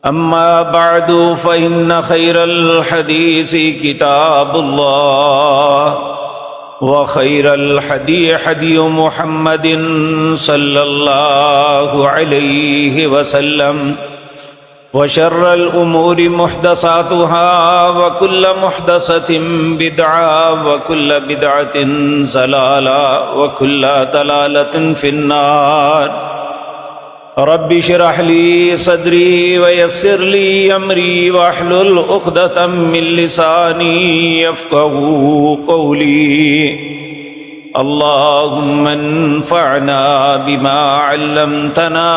أما بعد فإن خير الحديث كتاب الله وخير الحدي حدي محمد صلى الله عليه وسلم وشر الأمور محدثاتها وكل محدثة بدعة وكل بدعة ضلالة وكل ضلالة في النار رب اشرح لي صدري ويسر لي أمري واحلل عقدة من لساني يفقهوا قولي اللهم انفعنا بما علمتنا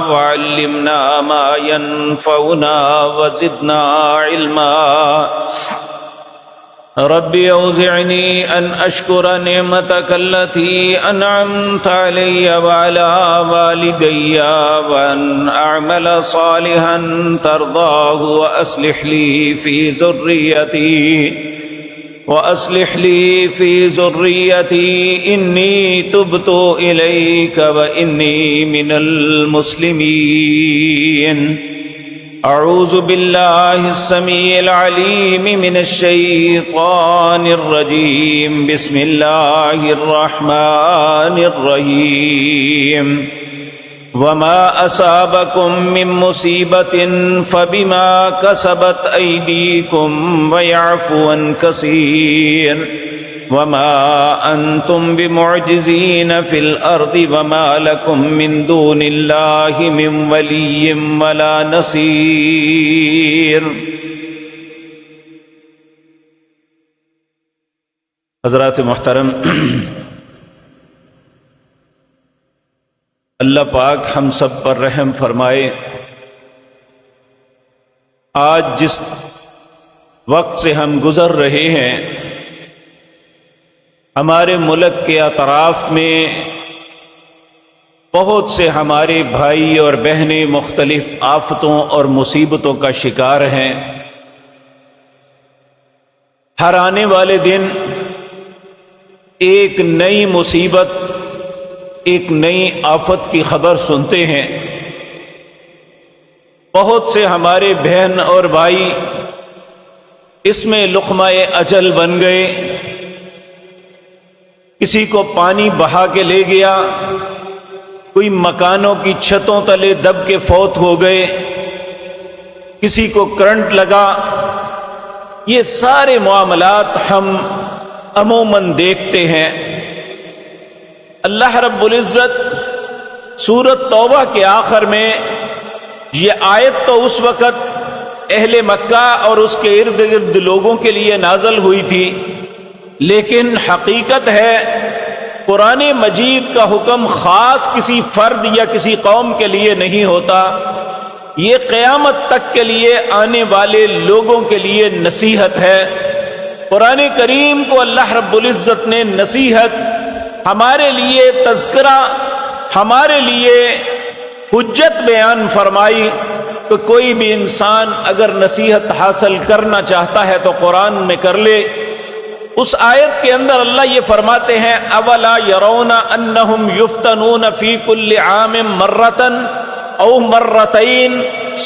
وعلمنا ما ينفعنا وزدنا علما رب أوزعني أن أشكر نعمتك التي أنعمت علي وعلى والدي وأن أعمل صالحا ترضاه وأصلح لي في ذريتي إني تبت إليك وإني من المسلمين أعوذ بالله السميع العليم من الشيطان الرجيم بسم الله الرحمن الرحيم وما أصابكم من مصيبة فبما كسبت أيديكم ويعفو عن كثير وما أنتم بمعجزين في الأرض وما لكم من دون الله من ولي ولا نصير. حضرات محترم، اللہ پاک ہم سب پر رحم فرمائے. آج جس وقت سے ہم گزر رہے ہیں، ہمارے ملک کے اطراف میں بہت سے ہمارے بھائی اور بہنیں مختلف آفتوں اور مصیبتوں کا شکار ہیں. ہر آنے والے دن ایک نئی مصیبت، ایک نئی آفت کی خبر سنتے ہیں. بہت سے ہمارے بہن اور بھائی اس میں لقمہ اجل بن گئے. کسی کو پانی بہا کے لے گیا، کوئی مکانوں کی چھتوں تلے دب کے فوت ہو گئے، کسی کو کرنٹ لگا. یہ سارے معاملات ہم عموماً دیکھتے ہیں. اللہ رب العزت سورۃ توبہ کے آخر میں یہ آیت تو اس وقت اہل مکہ اور اس کے ارد گرد لوگوں کے لیے نازل ہوئی تھی، لیکن حقیقت ہے قرآن مجید کا حکم خاص کسی فرد یا کسی قوم کے لیے نہیں ہوتا. یہ قیامت تک کے لیے آنے والے لوگوں کے لیے نصیحت ہے. قرآن کریم کو اللہ رب العزت نے نصیحت، ہمارے لیے تذکرہ، ہمارے لیے حجت بیان فرمائی. کہ کوئی بھی انسان اگر نصیحت حاصل کرنا چاہتا ہے تو قرآن میں کر لے. اس آیت کے اندر اللہ یہ فرماتے ہیں اولا یرون انہم یفتنون فی کل عام مرتن او مرتین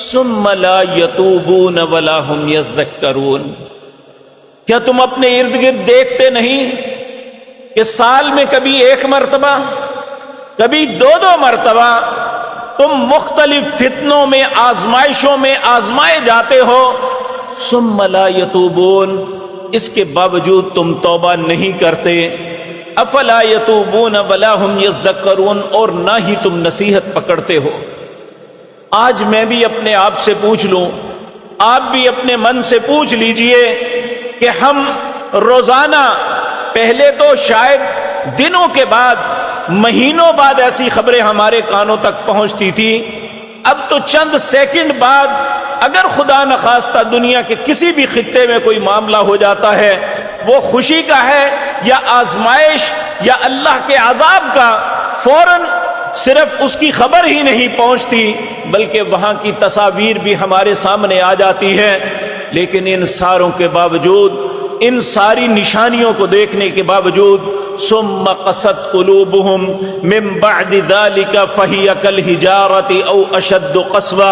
ثم لا یتوبون ولا هم یذکرون. کیا تم اپنے ارد گرد دیکھتے نہیں کہ سال میں کبھی ایک مرتبہ، کبھی دو مرتبہ تم مختلف فتنوں میں، آزمائشوں میں آزمائے جاتے ہو، ثم لا یتوبون، اس کے باوجود تم توبہ نہیں کرتے. افلا یتوبون ولا هم یذکرون، اور نہ ہی تم نصیحت پکڑتے ہو. آج میں بھی اپنے آپ سے پوچھ لوں، آپ بھی اپنے من سے پوچھ لیجئے کہ ہم روزانہ، پہلے تو شاید دنوں کے بعد، مہینوں بعد ایسی خبریں ہمارے کانوں تک پہنچتی تھی، اب تو چند سیکنڈ بعد اگر خدا نخواستہ دنیا کے کسی بھی خطے میں کوئی معاملہ ہو جاتا ہے، وہ خوشی کا ہے یا آزمائش یا اللہ کے عذاب کا، فوراً صرف اس کی خبر ہی نہیں پہنچتی بلکہ وہاں کی تصاویر بھی ہمارے سامنے آ جاتی ہے. لیکن ان ساروں کے باوجود، ان ساری نشانیوں کو دیکھنے کے باوجود، ثم قست قلوبهم من بعد ذلك فهي كالحجارة او اشد قسوة،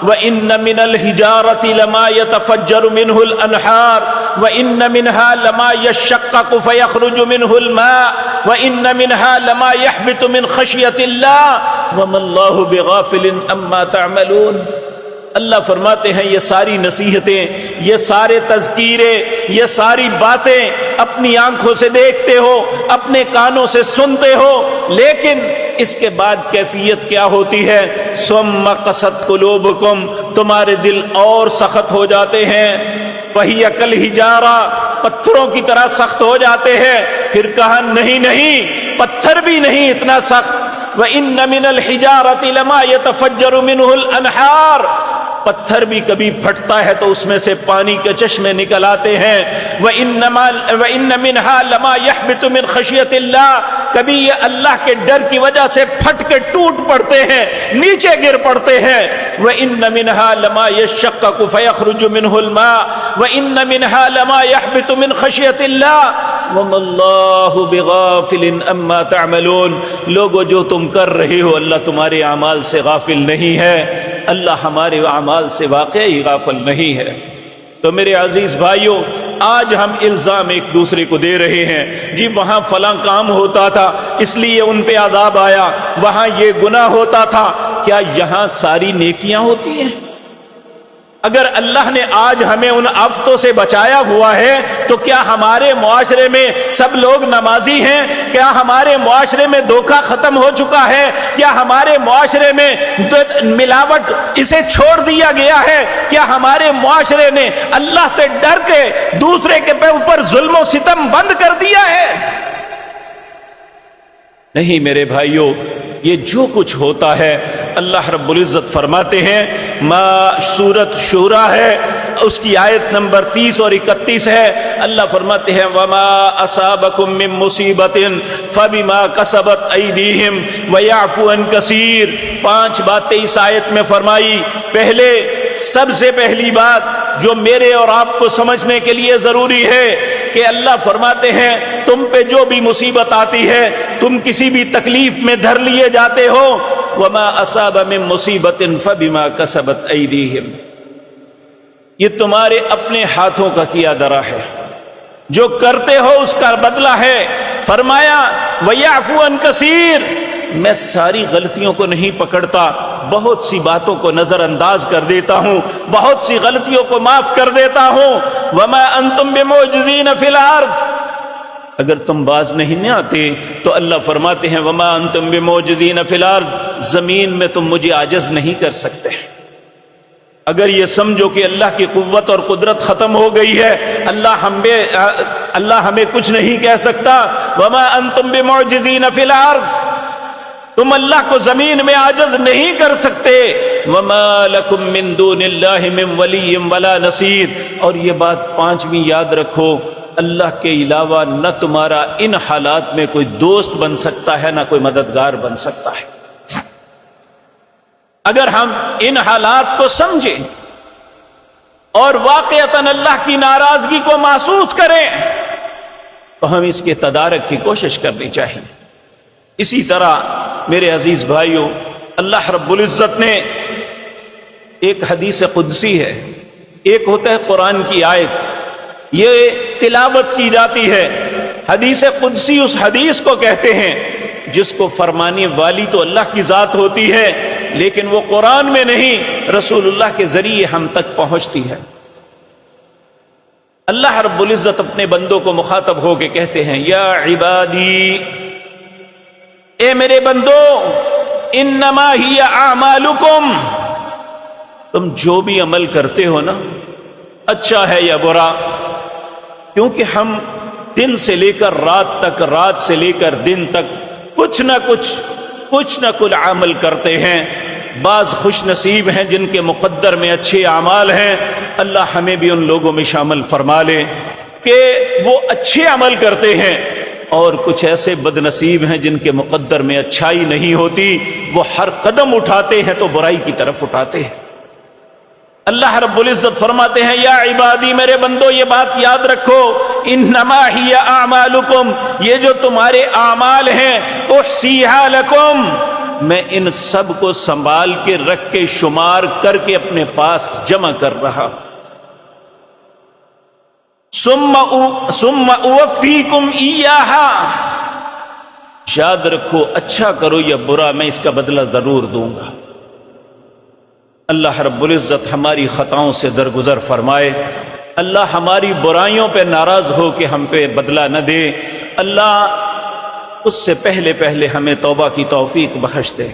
وَإِنَّ مِنَ الْحِجَارَةِ لَمَا يَتَفَجَّرُ مِنْهُ الْأَنْهَارُ وَإِنَّ مِنْهَا لَمَا يَشَّقَّقُ فَيَخْرُجُ مِنْهُ الْمَاءُ وَإِنَّ مِنْهَا لَمَا يَهْبِطُ مِنْ خَشْيَةِ اللَّهِ وَمَا اللَّهُ بِغَافِلٍ عَمَّا تَعْمَلُونَ۔ اللہ فرماتے ہیں یہ ساری نصیحتیں، یہ سارے تذکیرے، یہ ساری باتیں اپنی آنکھوں سے دیکھتے ہو، اپنے کانوں سے سنتے ہو، لیکن اس کے بعد کیفیت کیا ہوتی ہے؟ ثم قست قلوبکم، تمہارے دل اور سخت ہو جاتے ہیں، وہی کالحجارہ، پتھروں کی طرح سخت ہو جاتے ہیں۔ پھر کہا نہیں، پتھر بھی نہیں اتنا سخت۔ وَإِنَّ مِنَ الْحِجَارَةِ لَمَا يَتَفَجَّرُ مِنْهُ الْأَنْهَارُ، پتھر بھی کبھی پھٹتا ہے تو اس میں سے پانی کے چشمے نکل آتے ہیں۔ وَإِنَّ مِنْهَا لَمَا يَحْبِطُ مِنْ خَشْيَةِ اللَّهِ، کبھی یہ اللہ کے ڈر کی وجہ سے پھٹ کے ٹوٹ پڑتے ہیں، نیچے گر پڑتے ہیں۔ وَإِنَّ مِنْهَا لَمَا يَشَّقَّقُ فَيَخْرُجُ مِنْهُ الْمَاءُ وَإِنَّ مِنْهَا لَمَا يَهْبِطُ مِنْ خَشْيَةِ اللَّهِ وَمَا اللَّهُ بِغَافِلٍ عَمَّا تَعْمَلُونَ۔ لوگو جو تم کر رہے ہو اللہ تمہارے اعمال سے غافل نہیں ہے، اللہ ہمارے اعمال سے واقعی غافل نہیں ہے۔ تو میرے عزیز بھائیوں، آج ہم الزام ایک دوسرے کو دے رہے ہیں، جی وہاں فلاں کام ہوتا تھا اس لیے ان پہ عذاب آیا، وہاں یہ گناہ ہوتا تھا۔ کیا یہاں ساری نیکیاں ہوتی ہیں؟ اگر اللہ نے آج ہمیں ان آفتوں سے بچایا ہوا ہے تو کیا ہمارے معاشرے میں سب لوگ نمازی ہیں؟ کیا ہمارے معاشرے میں دھوکہ ختم ہو چکا ہے؟ کیا ہمارے معاشرے میں ملاوٹ اسے چھوڑ دیا گیا ہے؟ کیا ہمارے معاشرے نے اللہ سے ڈر کے دوسرے کے اوپر ظلم و ستم بند کر دیا ہے؟ نہیں میرے بھائیوں، یہ جو کچھ ہوتا ہے اللہ رب العزت فرماتے ہیں، سورۃ شورى ہے، اس کی آیت نمبر 30 اور 31 ہے، اللہ فرماتے ہیں وَمَا أَصَابَكُم مِّن مُّصِيبَةٍ فَبِمَا كَسَبَتْ أَيْدِيهِمْ وَيَعْفُو عَن كَثِيرٍ۔ 5 باتیں اس آیت میں فرمائی۔ پہلے، سب سے پہلی بات جو میرے اور آپ کو سمجھنے کے لیے ضروری ہے کہ اللہ فرماتے ہیں تم پہ جو بھی مصیبت آتی ہے، تم کسی بھی تکلیف میں دھر لیے جاتے ہو، وَمَا أَصَابَ مِن مُّصِيبَةٍ فَبِمَا كَسَبَتْ أَيْدِيهِمْ، یہ تمہارے اپنے ہاتھوں کا کیا درا ہے، جو کرتے ہو اس کا بدلہ ہے۔ فرمایا وَيَعْفُو عَن كَثِيرٍ، میں ساری غلطیوں کو نہیں پکڑتا، بہت سی باتوں کو نظر انداز کر دیتا ہوں، بہت سی غلطیوں کو معاف کر دیتا ہوں۔ وَمَا أَنتُم بِمُعْجِزِينَ فِي الْأَرْضِ، اگر تم باز نہیں آتے تو اللہ فرماتے ہیں وَمَا أَنتُم بِمُعْجِزِينَ فِي الْأَرْضِ، زمین میں تم مجھے عاجز نہیں کر سکتے۔ اگر یہ سمجھو کہ اللہ کی قوت اور قدرت ختم ہو گئی ہے، اللہ ہمیں کچھ نہیں کہہ سکتا، وَمَا أَنتُم بِمُعْجِزِينَ فِي الْأَرْضِ، تم اللہ کو زمین میں عاجز نہیں کر سکتے۔ وَمَا لَكُم مِّن دُونِ اللَّهِ مِن وَلِيٍّ وَلَا نَصِيرٍ، اور یہ بات 5ویں یاد رکھو، اللہ کے علاوہ نہ تمہارا ان حالات میں کوئی دوست بن سکتا ہے، نہ کوئی مددگار بن سکتا ہے۔ اگر ہم ان حالات کو سمجھیں اور واقعتاً اللہ کی ناراضگی کو محسوس کریں تو ہم اس کے تدارک کی کوشش کرنی چاہیے۔ اسی طرح میرے عزیز بھائیوں، اللہ رب العزت نے ایک حدیث قدسی ہے، ایک ہوتا ہے قرآن کی آیت، یہ تلاوت کی جاتی ہے۔ حدیث قدسی اس حدیث کو کہتے ہیں جس کو فرمانے والی تو اللہ کی ذات ہوتی ہے، لیکن وہ قرآن میں نہیں، رسول اللہ کے ذریعے ہم تک پہنچتی ہے۔ اللہ رب العزت اپنے بندوں کو مخاطب ہو کے کہتے ہیں یا عبادی، اے میرے بندو، انما ہی اعمالکم، تم جو بھی عمل کرتے ہو نا، اچھا ہے یا برا، کیونکہ ہم دن سے لے کر رات تک، رات سے لے کر دن تک کچھ نہ کچھ عمل کرتے ہیں۔ بعض خوش نصیب ہیں جن کے مقدر میں اچھے اعمال ہیں، اللہ ہمیں بھی ان لوگوں میں شامل فرما لے کہ وہ اچھے عمل کرتے ہیں، اور کچھ ایسے بد نصیب ہیں جن کے مقدر میں اچھائی نہیں ہوتی، وہ ہر قدم اٹھاتے ہیں تو برائی کی طرف اٹھاتے ہیں۔ اللہ رب العزت فرماتے ہیں یا عبادی، میرے بندو یہ بات یاد رکھو، انما ہی اعمالکم، یہ جو تمہارے اعمال ہیں، احصیھا لکم، میں ان سب کو سنبھال کے رکھ کے شمار کر کے اپنے پاس جمع کر رہا. ثم اوفیکم ایہا، یاد رکھو اچھا کرو یا برا میں اس کا بدلہ ضرور دوں گا. اللہ رب العزت ہماری خطاؤں سے درگزر فرمائے. اللہ ہماری برائیوں پہ ناراض ہو کہ ہم پہ بدلہ نہ دے. اللہ اس سے پہلے ہمیں توبہ کی توفیق بخش دے.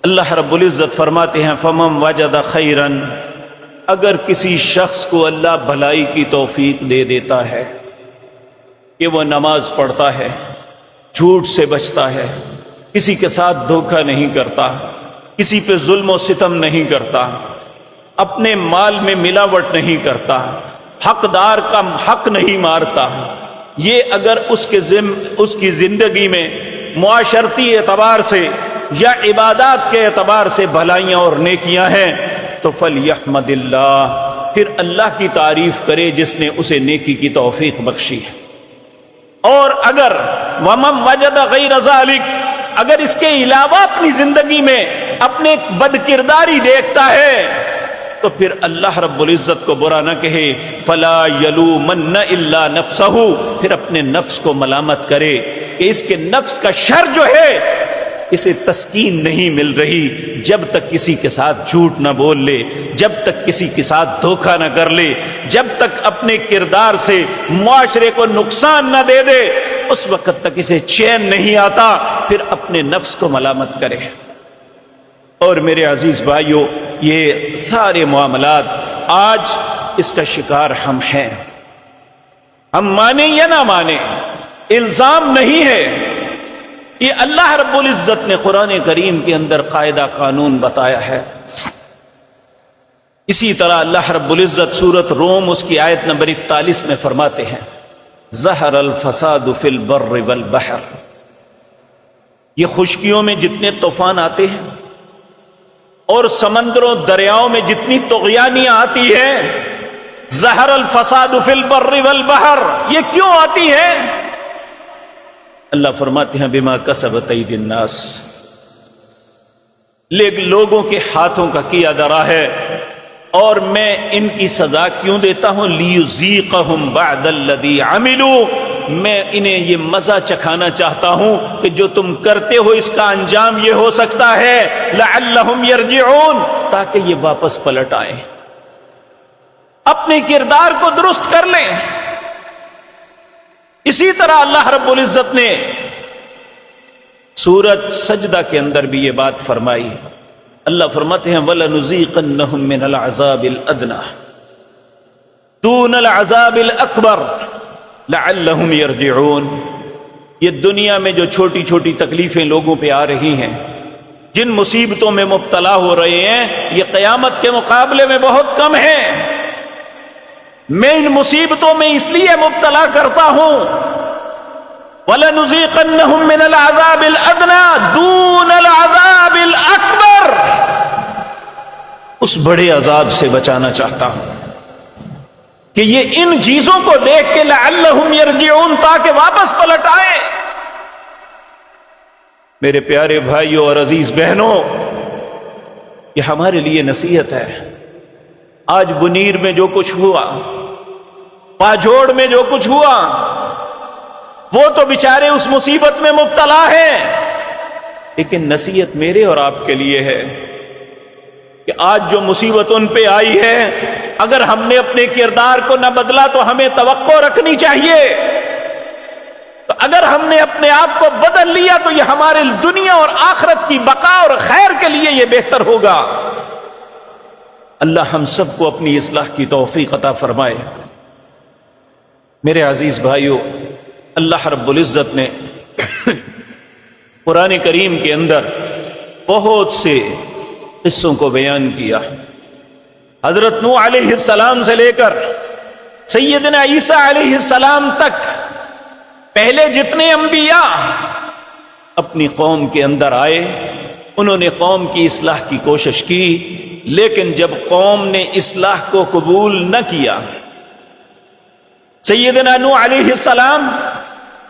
اللہ رب العزت فرماتے ہیں فمن وجد خیرن، اگر کسی شخص کو اللہ بھلائی کی توفیق دے دیتا ہے کہ وہ نماز پڑھتا ہے، جھوٹ سے بچتا ہے، کسی کے ساتھ دھوکہ نہیں کرتا، کسی پہ ظلم و ستم نہیں کرتا، اپنے مال میں ملاوٹ نہیں کرتا، حقدار کا حق نہیں مارتا، یہ اگر اس کی زندگی میں معاشرتی اعتبار سے یا عبادات کے اعتبار سے بھلائیاں اور نیکیاں ہیں تو فلیحمد اللہ، پھر اللہ کی تعریف کرے جس نے اسے نیکی کی توفیق بخشی ہے. اور اگر ومن وجد غیر ذلک، اگر اس کے علاوہ اپنی زندگی میں اپنے بد کرداری دیکھتا ہے تو پھر اللہ رب العزت کو برا نہ کہے. فلا یلومن الا نفسہ، پھر اپنے نفس کو ملامت کرے کہ اس کے نفس کا شر جو ہے اسے تسکین نہیں مل رہی جب تک کسی کے ساتھ جھوٹ نہ بول لے، جب تک کسی کے ساتھ دھوکہ نہ کر لے، جب تک اپنے کردار سے معاشرے کو نقصان نہ دے دے، اس وقت تک اسے چین نہیں آتا. پھر اپنے نفس کو ملامت کرے. اور میرے عزیز بھائیوں، یہ سارے معاملات آج اس کا شکار ہم ہیں. ہم مانیں یا نہ مانیں، الزام نہیں ہے، یہ اللہ رب العزت نے قرآن کریم کے اندر قاعدہ قانون بتایا ہے. اسی طرح اللہ رب العزت سورۃ روم اس کی آیت نمبر 41 میں فرماتے ہیں ظہر الفساد فی البر والبحر. یہ خشکیوں میں جتنے طوفان آتے ہیں اور سمندروں دریاؤں میں جتنی طغیانیاں آتی ہیں، ظہر الفساد فی البر والبحر، یہ کیوں آتی ہیں؟ اللہ فرماتے ہیں بما کسبت ایدی الناس، لیکن لوگوں کے ہاتھوں کا کیا درا ہے، اور میں ان کی سزا کیوں دیتا ہوں؟ لیذیقہم بعد الذی عملوا، میں انہیں یہ مزہ چکھانا چاہتا ہوں کہ جو تم کرتے ہو اس کا انجام یہ ہو سکتا ہے لعلہم یرجعون، تاکہ یہ واپس پلٹ آئیں، اپنے کردار کو درست کر لیں. اسی طرح اللہ رب العزت نے سورۃ سجدہ کے اندر بھی یہ بات فرمائی. اللہ فرماتے ہیں وَلَنُذِيقَنَّهُم مِّنَ الْعَذَابِ الْأَدْنَىٰ دُونَ الْعَذَابِ الْأَكْبَرِ لَعَلَّهُمْ يَرْجِعُونَ. یہ دنیا میں جو چھوٹی چھوٹی تکلیفیں لوگوں پہ آ رہی ہیں، جن مصیبتوں میں مبتلا ہو رہے ہیں، یہ قیامت کے مقابلے میں بہت کم ہیں. میں ان مصیبتوں میں اس لیے مبتلا کرتا ہوں وَلَنُذِيقَنَّهُم مِّنَ الْعَذَابِ الْأَدْنَىٰ دُونَ الْعَذَابِ الْأَكْبَرِ، اس بڑے عذاب سے بچانا چاہتا ہوں کہ یہ ان چیزوں کو دیکھ کے لعلہم یرجعون، تاکہ واپس پلٹ آئے. میرے پیارے بھائیوں اور عزیز بہنوں، یہ ہمارے لیے نصیحت ہے. آج بنیر میں جو کچھ ہوا، پاجوڑ میں جو کچھ ہوا، وہ تو بیچارے اس مصیبت میں مبتلا ہیں، لیکن نصیحت میرے اور آپ کے لیے ہے کہ آج جو مصیبت ان پہ آئی ہے، اگر ہم نے اپنے کردار کو نہ بدلا تو ہمیں توقع رکھنی چاہیے. تو اگر ہم نے اپنے آپ کو بدل لیا تو یہ ہمارے دنیا اور آخرت کی بقا اور خیر کے لیے یہ بہتر ہوگا. اللہ ہم سب کو اپنی اصلاح کی توفیق عطا فرمائے. میرے عزیز بھائیوں، اللہ رب العزت نے قرآن کریم کے اندر بہت سے قصوں کو بیان کیا. حضرت نوح علیہ السلام سے لے کر سیدنا عیسیٰ علیہ السلام تک پہلے جتنے انبیاء اپنی قوم کے اندر آئے، انہوں نے قوم کی اصلاح کی کوشش کی، لیکن جب قوم نے اصلاح کو قبول نہ کیا، سیدنا نوح علیہ السلام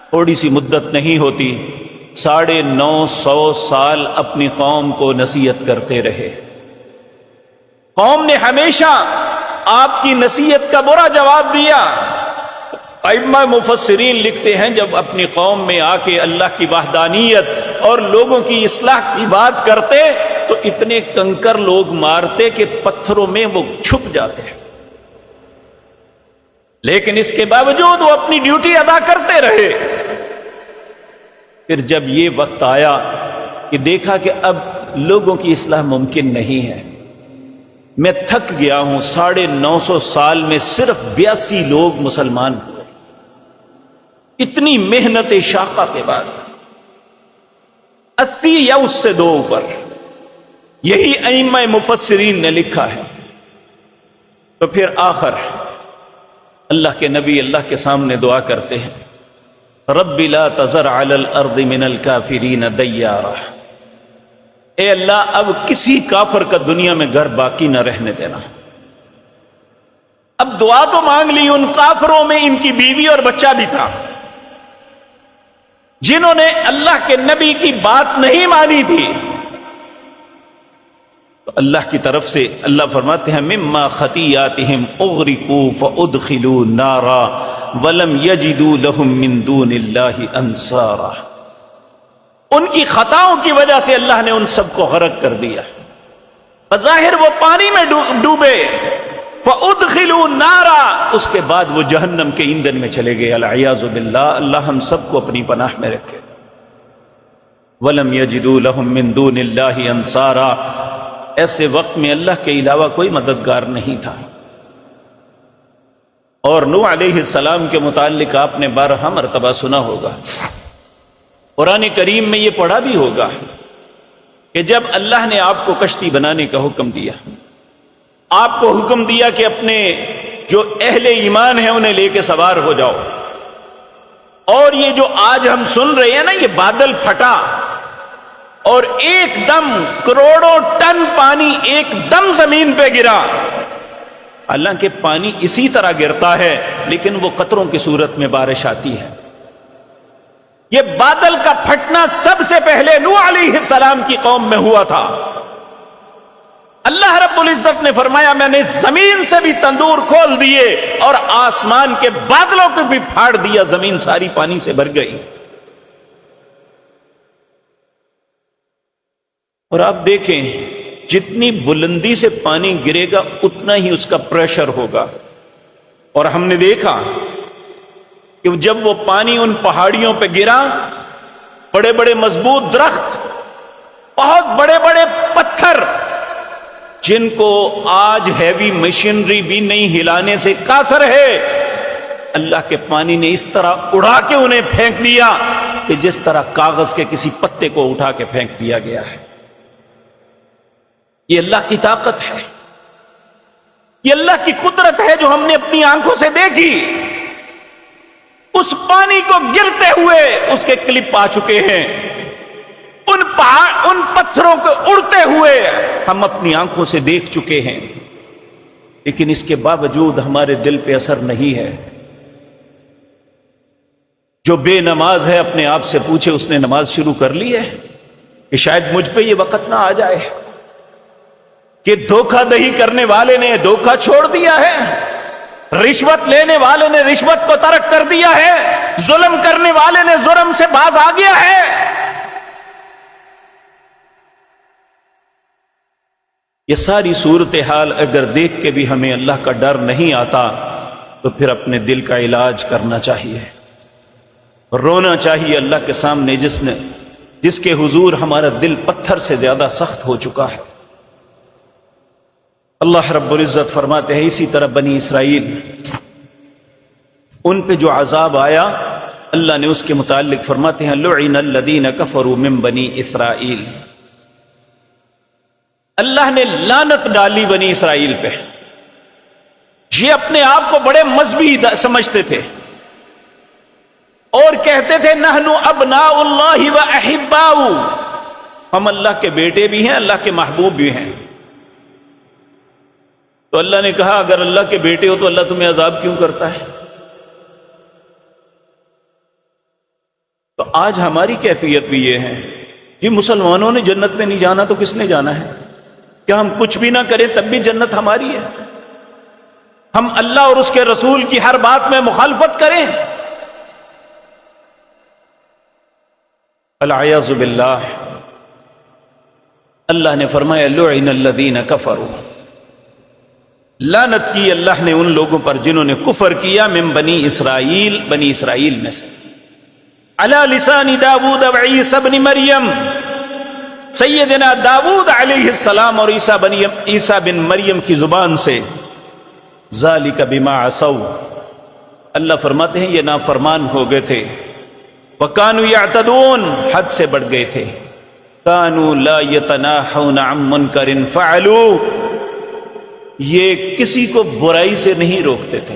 تھوڑی سی مدت نہیں ہوتی 950 سال اپنی قوم کو نصیحت کرتے رہے. قوم نے ہمیشہ آپ کی نصیحت کا برا جواب دیا. ائمہ مفسرین لکھتے ہیں جب اپنی قوم میں آ کے اللہ کی وحدانیت اور لوگوں کی اصلاح کی بات کرتے تو اتنے کنکر لوگ مارتے کہ پتھروں میں وہ چھپ جاتے ہیں، لیکن اس کے باوجود وہ اپنی ڈیوٹی ادا کرتے رہے. پھر جب یہ وقت آیا کہ دیکھا کہ اب لوگوں کی اصلاح ممکن نہیں ہے، میں تھک گیا ہوں، 950 سال میں صرف 82 لوگ مسلمان ہوئے، اتنی محنت شاقہ کے بعد 80 یا اس سے 2 اوپر. یہی ائمہ مفسرین نے لکھا ہے. تو پھر آخر اللہ کے نبی اللہ کے سامنے دعا کرتے ہیں، رب لا تذر علی الارض من الکافرین دیارا. اے اللہ اب کسی کافر کا دنیا میں گھر باقی نہ رہنے دینا. اب دعا تو مانگ لی، ان کافروں میں ان کی بیوی اور بچہ بھی تھا جنہوں نے اللہ کے نبی کی بات نہیں مانی تھی. تو اللہ کی طرف سے اللہ فرماتے ہیں مما خطیاتہم اغرقوا فادخلوا نارا ولم یجدوا لهم من دون اللہ انصارا. ان کی خطاؤں کی وجہ سے اللہ نے ان سب کو غرق کر دیا. بظاہر وہ پانی میں ڈوبے، فادخلوا نارا، اس کے بعد وہ جہنم کے ایندھن میں چلے گئے. العیاذ باللہ، اللہ ہم سب کو اپنی پناہ میں رکھے. ولم یجدوا لهم من دون اللہ انصارا، ایسے وقت میں اللہ کے علاوہ کوئی مددگار نہیں تھا. اور نوح علیہ السلام کے متعلق آپ نے 12 مرتبہ سنا ہوگا، قرآن کریم میں یہ پڑھا بھی ہوگا کہ جب اللہ نے آپ کو کشتی بنانے کا حکم دیا، آپ کو حکم دیا کہ اپنے جو اہل ایمان ہیں انہیں لے کے سوار ہو جاؤ، اور یہ جو آج ہم سن رہے ہیں نا، یہ بادل پھٹا اور ایک دم کروڑوں ٹن پانی ایک دم زمین پہ گرا. حالانکہ پانی اسی طرح گرتا ہے لیکن وہ قطروں کی صورت میں بارش آتی ہے. یہ بادل کا پھٹنا سب سے پہلے نوح علیہ السلام کی قوم میں ہوا تھا. اللہ رب العزت نے فرمایا میں نے زمین سے بھی تندور کھول دیے اور آسمان کے بادلوں کو بھی پھاڑ دیا، زمین ساری پانی سے بھر گئی. اور آپ دیکھیں جتنی بلندی سے پانی گرے گا اتنا ہی اس کا پریشر ہوگا. اور ہم نے دیکھا کہ جب وہ پانی ان پہاڑیوں پہ گرا، بڑے بڑے مضبوط درخت، بہت بڑے بڑے پتھر جن کو آج ہیوی مشینری بھی نہیں ہلانے سے قاصر ہے، اللہ کے پانی نے اس طرح اڑا کے انہیں پھینک دیا کہ جس طرح کاغذ کے کسی پتے کو اٹھا کے پھینک دیا گیا ہے. یہ اللہ کی طاقت ہے، یہ اللہ کی قدرت ہے جو ہم نے اپنی آنکھوں سے دیکھی. اس پانی کو گرتے ہوئے اس کے کلپ آ چکے ہیں، ان پتھروں کو اڑتے ہوئے ہم اپنی آنکھوں سے دیکھ چکے ہیں، لیکن اس کے باوجود ہمارے دل پہ اثر نہیں ہے. جو بے نماز ہے اپنے آپ سے پوچھے اس نے نماز شروع کر لی ہے کہ شاید مجھ پہ یہ وقت نہ آ جائے، کہ دھوکہ دہی کرنے والے نے دھوکہ چھوڑ دیا ہے، رشوت لینے والے نے رشوت کو ترک کر دیا ہے، ظلم کرنے والے نے ظلم سے باز آ گیا ہے. یہ ساری صورتحال اگر دیکھ کے بھی ہمیں اللہ کا ڈر نہیں آتا تو پھر اپنے دل کا علاج کرنا چاہیے، رونا چاہیے اللہ کے سامنے جس کے حضور ہمارا دل پتھر سے زیادہ سخت ہو چکا ہے. اللہ رب العزت فرماتے ہیں اسی طرح بنی اسرائیل، ان پہ جو عذاب آیا اللہ نے اس کے متعلق فرماتے ہیں لعن الذین کفروا من بنی اسرائیل. اللہ نے لعنت ڈالی بنی اسرائیل پہ. یہ اپنے آپ کو بڑے مذہبی سمجھتے تھے اور کہتے تھے نحن ابناء اللہ و احباؤ، ہم اللہ کے بیٹے بھی ہیں، اللہ کے محبوب بھی ہیں. تو اللہ نے کہا اگر اللہ کے بیٹے ہو تو اللہ تمہیں عذاب کیوں کرتا ہے؟ تو آج ہماری کیفیت بھی یہ ہے کہ مسلمانوں نے جنت میں نہیں جانا تو کس نے جانا ہے؟ کیا ہم کچھ بھی نہ کریں تب بھی جنت ہماری ہے؟ ہم اللہ اور اس کے رسول کی ہر بات میں مخالفت کریں؟ العیاذ باللہ۔ اللہ نے فرمایا لعن الذین کفروا، لعنت کی اللہ نے ان لوگوں پر جنہوں نے کفر کیا، من بنی اسرائیل، بنی اسرائیل میں سے، علی لسان داود و عیسی بن مریم، سیدنا داود علیہ السلام اور عیسیٰ بن مریم کی زبان سے، ذالک بما عصوا، اللہ فرماتے ہیں یہ نافرمان ہو گئے تھے، وکانوا یعتدون، حد سے بڑھ گئے تھے، کانوا لا یتناہون عن منکر فعلوا، یہ کسی کو برائی سے نہیں روکتے تھے۔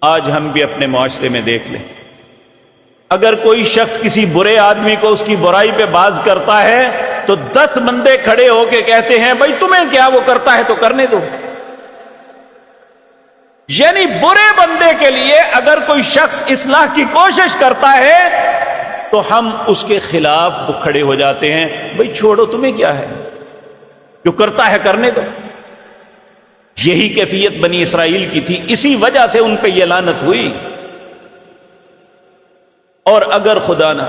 آج ہم بھی اپنے معاشرے میں دیکھ لیں، اگر کوئی شخص کسی برے آدمی کو اس کی برائی پہ باز کرتا ہے تو 10 بندے کھڑے ہو کے کہتے ہیں بھائی تمہیں کیا، وہ کرتا ہے تو کرنے دو۔ یعنی برے بندے کے لیے اگر کوئی شخص اصلاح کی کوشش کرتا ہے تو ہم اس کے خلاف کھڑے ہو جاتے ہیں، بھائی چھوڑو تمہیں کیا ہے، جو کرتا ہے کرنے دو۔ یہی کیفیت بنی اسرائیل کی تھی، اسی وجہ سے ان پہ یہ لعنت ہوئی۔ اور اگر خدا نہ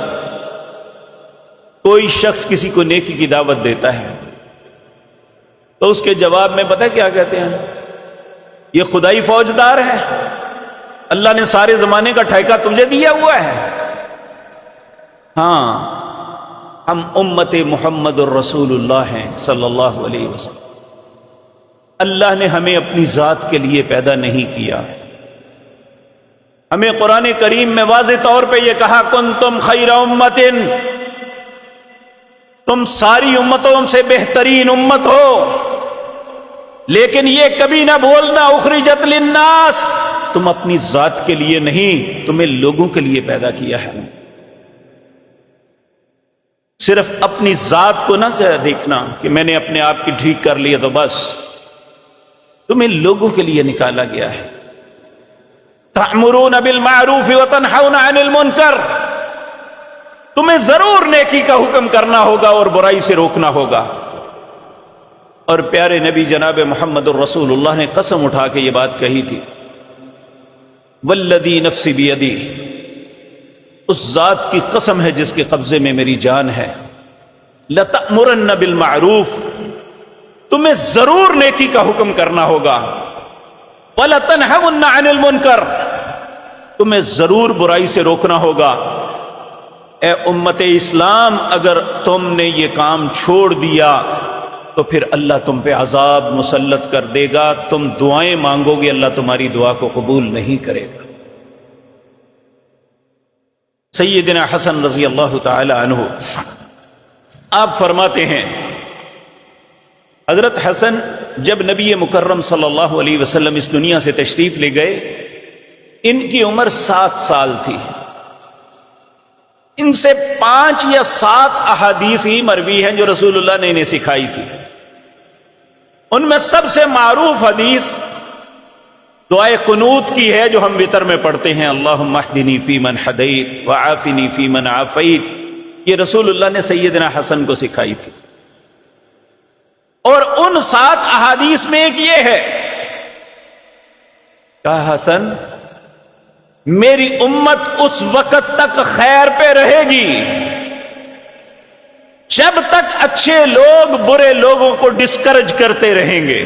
کوئی شخص کسی کو نیکی کی دعوت دیتا ہے تو اس کے جواب میں پتہ کیا کہتے ہیں؟ یہ خدائی فوجدار ہے، اللہ نے سارے زمانے کا ٹھیکہ تجھے دیا ہوا ہے۔ ہاں، ہم امت محمد الرسول اللہ ہیں صلی اللہ علیہ وسلم، اللہ نے ہمیں اپنی ذات کے لیے پیدا نہیں کیا۔ ہمیں قرآن کریم میں واضح طور پہ یہ کہا کنتم خیر امت، تم ساری امتوں سے بہترین امت ہو، لیکن یہ کبھی نہ بولنا اخرجت للناس، تم اپنی ذات کے لیے نہیں، تمہیں لوگوں کے لیے پیدا کیا ہے۔ صرف اپنی ذات کو نہ دیکھنا کہ میں نے اپنے آپ کی ٹھیک کر لیا تو بس، تمہیں لوگوں کے لیے نکالا گیا ہے۔ تأمرون بالمعروف وتنہون عن المنکر، تمہیں ضرور نیکی کا حکم کرنا ہوگا اور برائی سے روکنا ہوگا۔ اور پیارے نبی جناب محمد الرسول اللہ نے قسم اٹھا کے یہ بات کہی تھی، والذی نفسی بیدی، اس ذات کی قسم ہے جس کے قبضے میں میری جان ہے، لتأمرن بالمعروف، تمہیں ضرور نیکی کا حکم کرنا ہوگا، وَلَتَنْهَوْنَ عَنِ الْمُنْكَرِ، تمہیں ضرور برائی سے روکنا ہوگا۔ اے امت اسلام، اگر تم نے یہ کام چھوڑ دیا تو پھر اللہ تم پہ عذاب مسلط کر دے گا، تم دعائیں مانگو گے اللہ تمہاری دعا کو قبول نہیں کرے گا۔ سیدنا حسن رضی اللہ تعالی عنہ آپ فرماتے ہیں، حضرت حسن جب نبی مکرم صلی اللہ علیہ وسلم اس دنیا سے تشریف لے گئے، ان کی عمر 7 سال تھی۔ ان سے 5 یا 7 احادیث ہی مروی ہیں جو رسول اللہ نے انہیں سکھائی تھی۔ ان میں سب سے معروف حدیث دعائے قنوت کی ہے جو ہم وتر میں پڑھتے ہیں، اللہم اہدنی فیمن ہدیت وعافنی فیمن عافیت، یہ رسول اللہ نے سیدنا حسن کو سکھائی تھی۔ اور ان 7 احادیث میں ایک یہ ہے، کہا حسن میری امت اس وقت تک خیر پہ رہے گی جب تک اچھے لوگ برے لوگوں کو ڈسکرج کرتے رہیں گے۔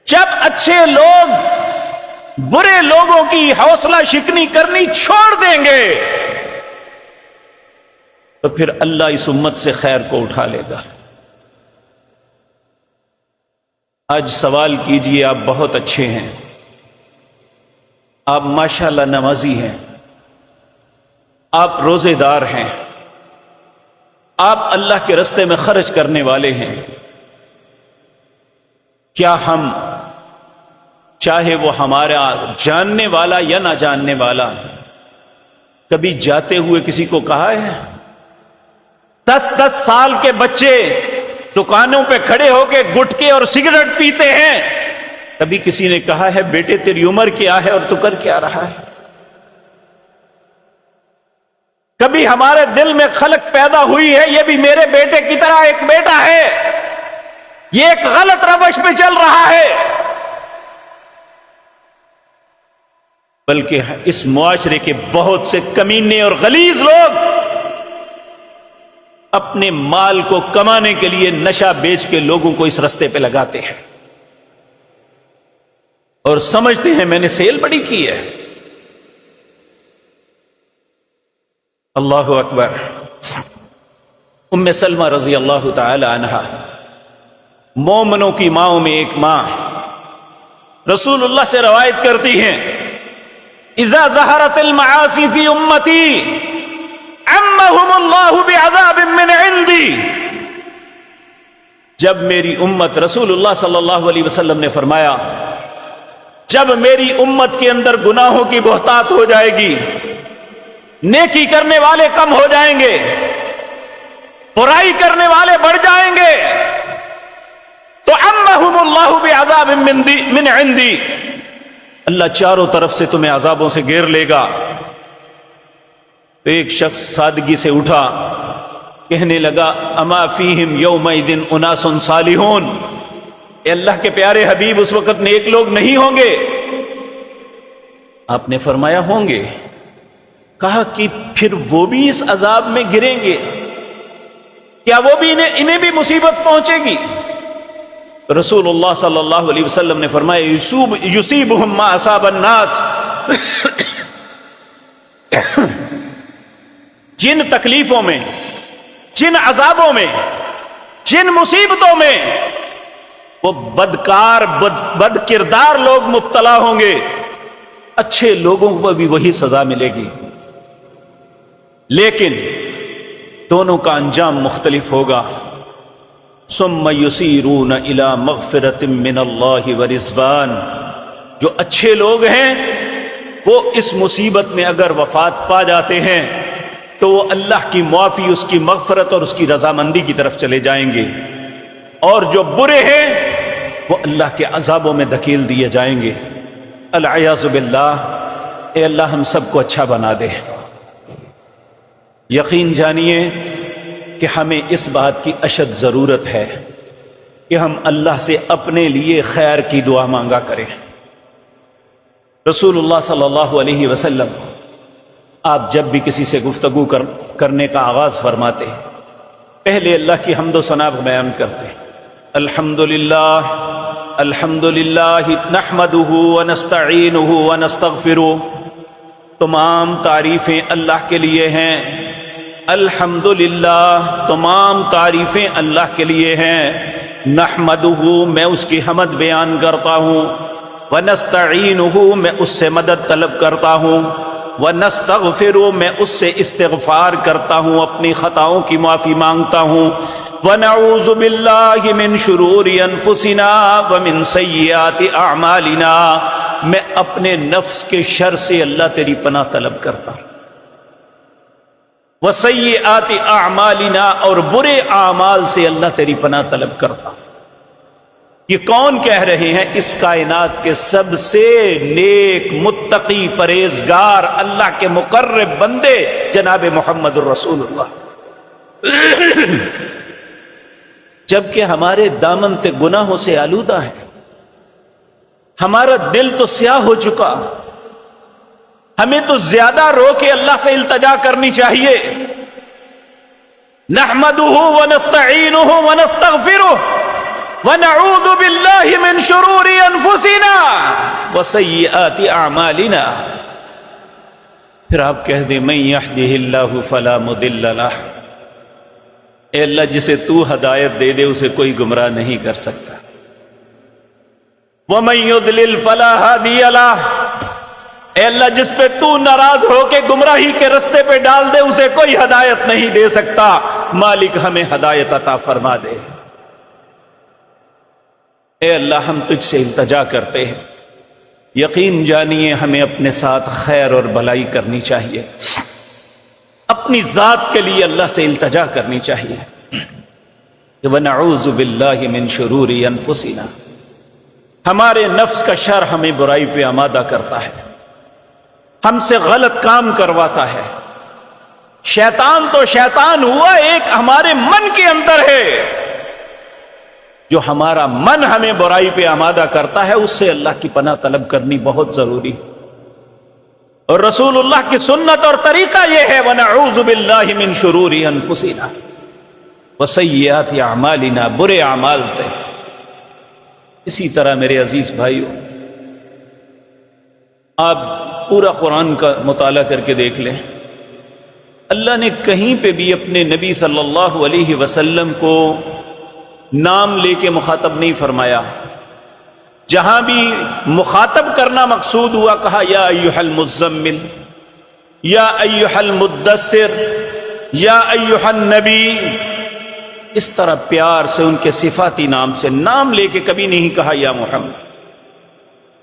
جب اچھے لوگ برے لوگوں کی حوصلہ شکنی کرنی چھوڑ دیں گے تو پھر اللہ اس امت سے خیر کو اٹھا لے گا۔ آج سوال کیجئے، آپ بہت اچھے ہیں، آپ ماشاءاللہ نمازی ہیں، آپ روزے دار ہیں، آپ اللہ کے راستے میں خرچ کرنے والے ہیں، کیا ہم چاہے وہ ہمارا جاننے والا یا نہ جاننے والا کبھی جاتے ہوئے کسی کو کہا ہے؟ 10 سال کے بچے دکانوں پہ کھڑے ہو کے گٹکے اور سگریٹ پیتے ہیں، کبھی کسی نے کہا ہے بیٹے تیری عمر کیا ہے اور تو کر کیا رہا ہے؟ کبھی ہمارے دل میں خلق پیدا ہوئی ہے یہ بھی میرے بیٹے کی طرح ایک بیٹا ہے، یہ ایک غلط روش پہ چل رہا ہے، بلکہ اس معاشرے کے بہت سے کمینے اور غلیظ لوگ اپنے مال کو کمانے کے لیے نشہ بیچ کے لوگوں کو اس رستے پہ لگاتے ہیں اور سمجھتے ہیں میں نے سیل بڑی کی ہے۔ اللہ اکبر۔ ام سلمہ رضی اللہ تعالی عنہا مومنوں کی ماؤں میں ایک ماں، رسول اللہ سے روایت کرتی ہیں اذا ظہرت المعاصی فی امتی عمہم اللہ بعذاب من عندی۔ جب میری امت، رسول اللہ صلی اللہ علیہ وسلم نے فرمایا جب میری امت کے اندر گناہوں کی بہتات ہو جائے گی، نیکی کرنے والے کم ہو جائیں گے، برائی کرنے والے بڑھ جائیں گے، تو عمہم اللہ بعذاب من عندی، اللہ چاروں طرف سے تمہیں عذابوں سے گھیر لے گا۔ تو ایک شخص سادگی سے اٹھا، کہنے لگا اما فیہم یومئذ اناس صالحون، اے اللہ کے پیارے حبیب اس وقت نیک لوگ نہیں ہوں گے؟ آپ نے فرمایا ہوں گے۔ کہا کہ پھر وہ بھی اس عذاب میں گریں گے، کیا وہ بھی انہیں بھی مصیبت پہنچے گی؟ رسول اللہ صلی اللہ علیہ وسلم نے فرمایا یصیبہم ما اصاب الناس، جن تکلیفوں میں، جن عذابوں میں، جن مصیبتوں میں وہ بدکار بد کردار لوگ مبتلا ہوں گے، اچھے لوگوں کو بھی وہی سزا ملے گی، لیکن دونوں کا انجام مختلف ہوگا۔ ثم یسیرون الی مغفرۃ من اللہ ورضوان، جو اچھے لوگ ہیں وہ اس مصیبت میں اگر وفات پا جاتے ہیں تو وہ اللہ کی معافی، اس کی مغفرت اور اس کی رضامندی کی طرف چلے جائیں گے، اور جو برے ہیں وہ اللہ کے عذابوں میں دھکیل دیے جائیں گے۔ العیاذ باللہ۔ اے اللہ ہم سب کو اچھا بنا دے۔ یقین جانیے کہ ہمیں اس بات کی اشد ضرورت ہے کہ ہم اللہ سے اپنے لیے خیر کی دعا مانگا کریں۔ رسول اللہ صلی اللہ علیہ وسلم آپ جب بھی کسی سے گفتگو کرنے کا آغاز فرماتے پہلے اللہ کی حمد و ثنا بیان کرتے، الحمدللہ الحمدللہ نحمدہ ونستعینہ ونستغفرہ، تمام تعریفیں اللہ کے لیے ہیں، الحمدللہ تمام تعریفیں اللہ کے لیے ہیں، نحمدہ میں اس کی حمد بیان کرتا ہوں، ونستعینہ میں اس سے مدد طلب کرتا ہوں، ونستغفرہ میں اس سے استغفار کرتا ہوں، اپنی خطاؤں کی معافی مانگتا ہوں، ونعوذ باللہ من شرور انفسنا ومن سیئات اعمالنا، میں اپنے نفس کے شر سے اللہ تیری پناہ طلب کرتا ہوں، وسیئات اعمالنا اور برے اعمال سے اللہ تیری پناہ طلب کرتا ہوں۔ یہ کون کہہ رہے ہیں؟ اس کائنات کے سب سے نیک، متقی، پرہیزگار، اللہ کے مقرب بندے جناب محمد الرسول اللہ، جبکہ ہمارے دامن تے گناہوں سے آلودہ ہے، ہمارا دل تو سیاہ ہو چکا، ہمیں تو زیادہ رو کے اللہ سے التجا کرنی چاہیے۔ نحمدہ ونستعینہ ونستغفرہ ونعوذ باللہ من شرور انفسنا وسیئات اعمالنا۔ پھر آپ کہہ دیں من یہدہ اللہ فلا مضل لہ، اے اللہ جسے تو ہدایت دے دے اسے کوئی گمراہ نہیں کر سکتا، ومن یضلل فلا ہادی لہ، اے اللہ جس پہ تو ناراض ہو کے گمراہی کے رستے پہ ڈال دے اسے کوئی ہدایت نہیں دے سکتا۔ مالک ہمیں ہدایت عطا فرما دے۔ اے اللہ ہم تجھ سے التجا کرتے ہیں، یقین جانیے ہمیں اپنے ساتھ خیر اور بھلائی کرنی چاہیے، اپنی ذات کے لیے اللہ سے التجا کرنی چاہیے۔ وَنَعُوذُ بِاللَّهِ مِن شُرُورِ أَنفُسِنَا، ہمارے نفس کا شر ہمیں برائی پہ آمادہ کرتا ہے، ہم سے غلط کام کرواتا ہے، شیطان تو شیطان ہوا، ایک ہمارے من کے اندر ہے، جو ہمارا من ہمیں برائی پہ آمادہ کرتا ہے، اس سے اللہ کی پناہ طلب کرنی بہت ضروری۔ اور رسول اللہ کی سنت اور طریقہ یہ ہے، وَنَعُوذُ بِاللَّهِ مِن شُرُورِ أَنفُسِنَا وَسَيِّئَاتِ أَعْمَالِنَا، برے اعمال سے۔ اسی طرح میرے عزیز بھائیو، آپ پورا قرآن کا مطالعہ کر کے دیکھ لیں، اللہ نے کہیں پہ بھی اپنے نبی صلی اللہ علیہ وسلم کو نام لے کے مخاطب نہیں فرمایا۔ جہاں بھی مخاطب کرنا مقصود ہوا، کہا یا ایھا المزمل، یا ایھا المدثر، یا ایھا النبی، اس طرح پیار سے ان کے صفاتی نام سے نام لے کے کبھی نہیں کہا یا محمد۔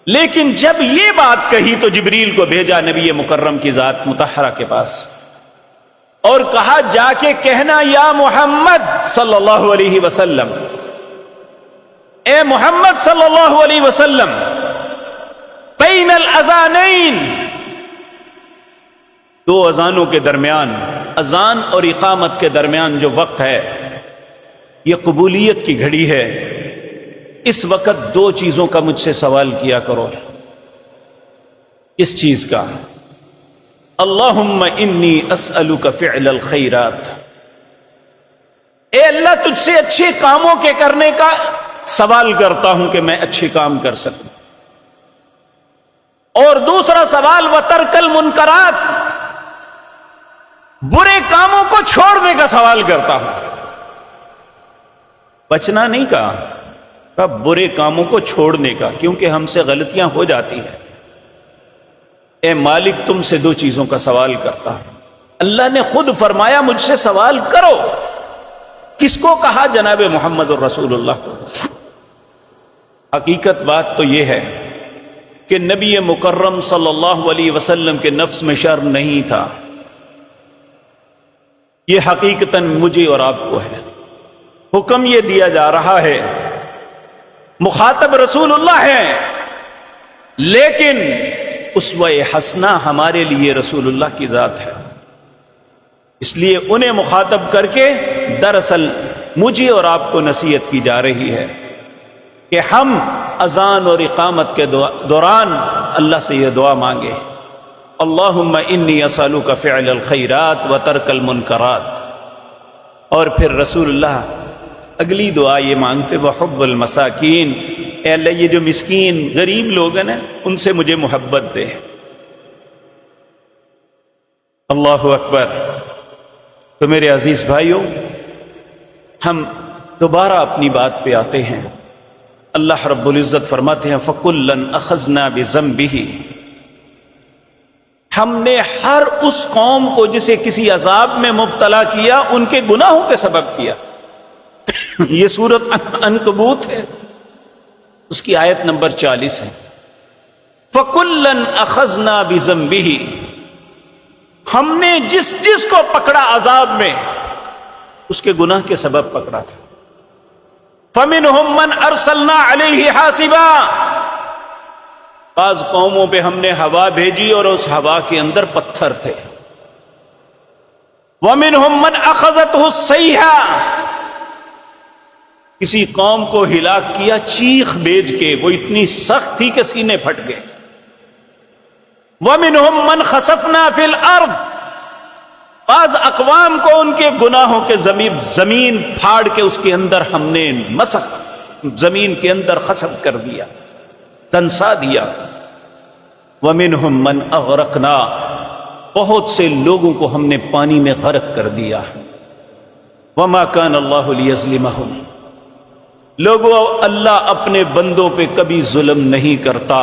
لیکن جب یہ بات کہی تو جبریل کو بھیجا نبی مکرم کی ذات مطہرہ کے پاس، اور کہا جا کے کہنا یا محمد صلی اللہ علیہ وسلم، اے محمد صلی اللہ علیہ وسلم، بین الاذانین، دو اذانوں کے درمیان، اذان اور اقامت کے درمیان جو وقت ہے، یہ قبولیت کی گھڑی ہے۔ اس وقت دو چیزوں کا مجھ سے سوال کیا کرو۔ کس چیز کا؟ اللہم انی اسألک فعل الخیرات، اے اللہ تجھ سے اچھے کاموں کے کرنے کا سوال کرتا ہوں کہ میں اچھے کام کر سکوں۔ اور دوسرا سوال وترک المنکرات، برے کاموں کو چھوڑنے کا سوال کرتا ہوں۔ بچنا نہیں کہا، برے کاموں کو چھوڑنے کا، کیونکہ ہم سے غلطیاں ہو جاتی ہیں۔ اے مالک تم سے دو چیزوں کا سوال کرتا ہوں۔ اللہ نے خود فرمایا مجھ سے سوال کرو۔ کس کو کہا؟ جناب محمد الرسول اللہ کو۔ حقیقت بات تو یہ ہے کہ نبی مکرم صلی اللہ علیہ وسلم کے نفس میں شرم نہیں تھا، یہ حقیقتاً مجھے اور آپ کو ہے۔ حکم یہ دیا جا رہا ہے، مخاطب رسول اللہ ہے، لیکن اسوہ حسنہ ہمارے لیے رسول اللہ کی ذات ہے، اس لیے انہیں مخاطب کر کے دراصل مجھے اور آپ کو نصیحت کی جا رہی ہے کہ ہم اذان اور اقامت کے دوران اللہ سے یہ دعا مانگے، اللہم انی اسألک فعل الخیرات وترک المنکرات۔ اور پھر رسول اللہ اگلی دعا یہ مانگتے وحب المساکین، اے اللہ یہ جو مسکین غریب لوگ ہیں نا، ان سے مجھے محبت دے۔ اللہ اکبر۔ تو میرے عزیز بھائیوں، ہم دوبارہ اپنی بات پہ آتے ہیں۔ اللہ رب العزت فرماتے ہیں فَكُلًّا أَخَذْنَا بِذَنبِهِ، ہم نے ہر اس قوم کو جسے کسی عذاب میں مبتلا کیا ان کے گناہوں کے سبب کیا۔ یہ سورۃ عنکبوت ہے، اس کی آیت نمبر 40 ہے۔ فَكُلًّا أَخَذْنَا بِذَنبِهِ، ہم نے جس جس کو پکڑا عذاب میں اس کے گناہ کے سبب پکڑا تھا۔ فَمِنْهُمْ مَنْ أَرْسَلْنَا عَلَيْهِ حَاسِبًا، بعض قوموں پہ ہم نے ہوا بھیجی اور اس ہوا کے اندر پتھر تھے۔ وَمِنْهُمْ مَنْ أَخَذَتْهُ الصَّيْحَةُ، کسی قوم کو ہلاک کیا چیخ بیج کے، وہ اتنی سخت تھی کہ سینے پھٹ گئے۔ وَمِنْهُمْ مَنْ خَسَفْنَا فِي الْأَرْضِ، بعض اقوام کو ان کے گناہوں کے زمین پھاڑ کے اس کے اندر ہم نے مسخ، زمین کے اندر خسف کر دیا، دنسا دیا۔ وَمِنْهُمْ مَنْ أَغْرَقْنَا، بہت سے لوگوں کو ہم نے پانی میں غرق کر دیا۔ وَمَا كَانَ اللَّهُ لِيَظْلِمَهُمْ، لوگوں اللہ اپنے بندوں پہ کبھی ظلم نہیں کرتا،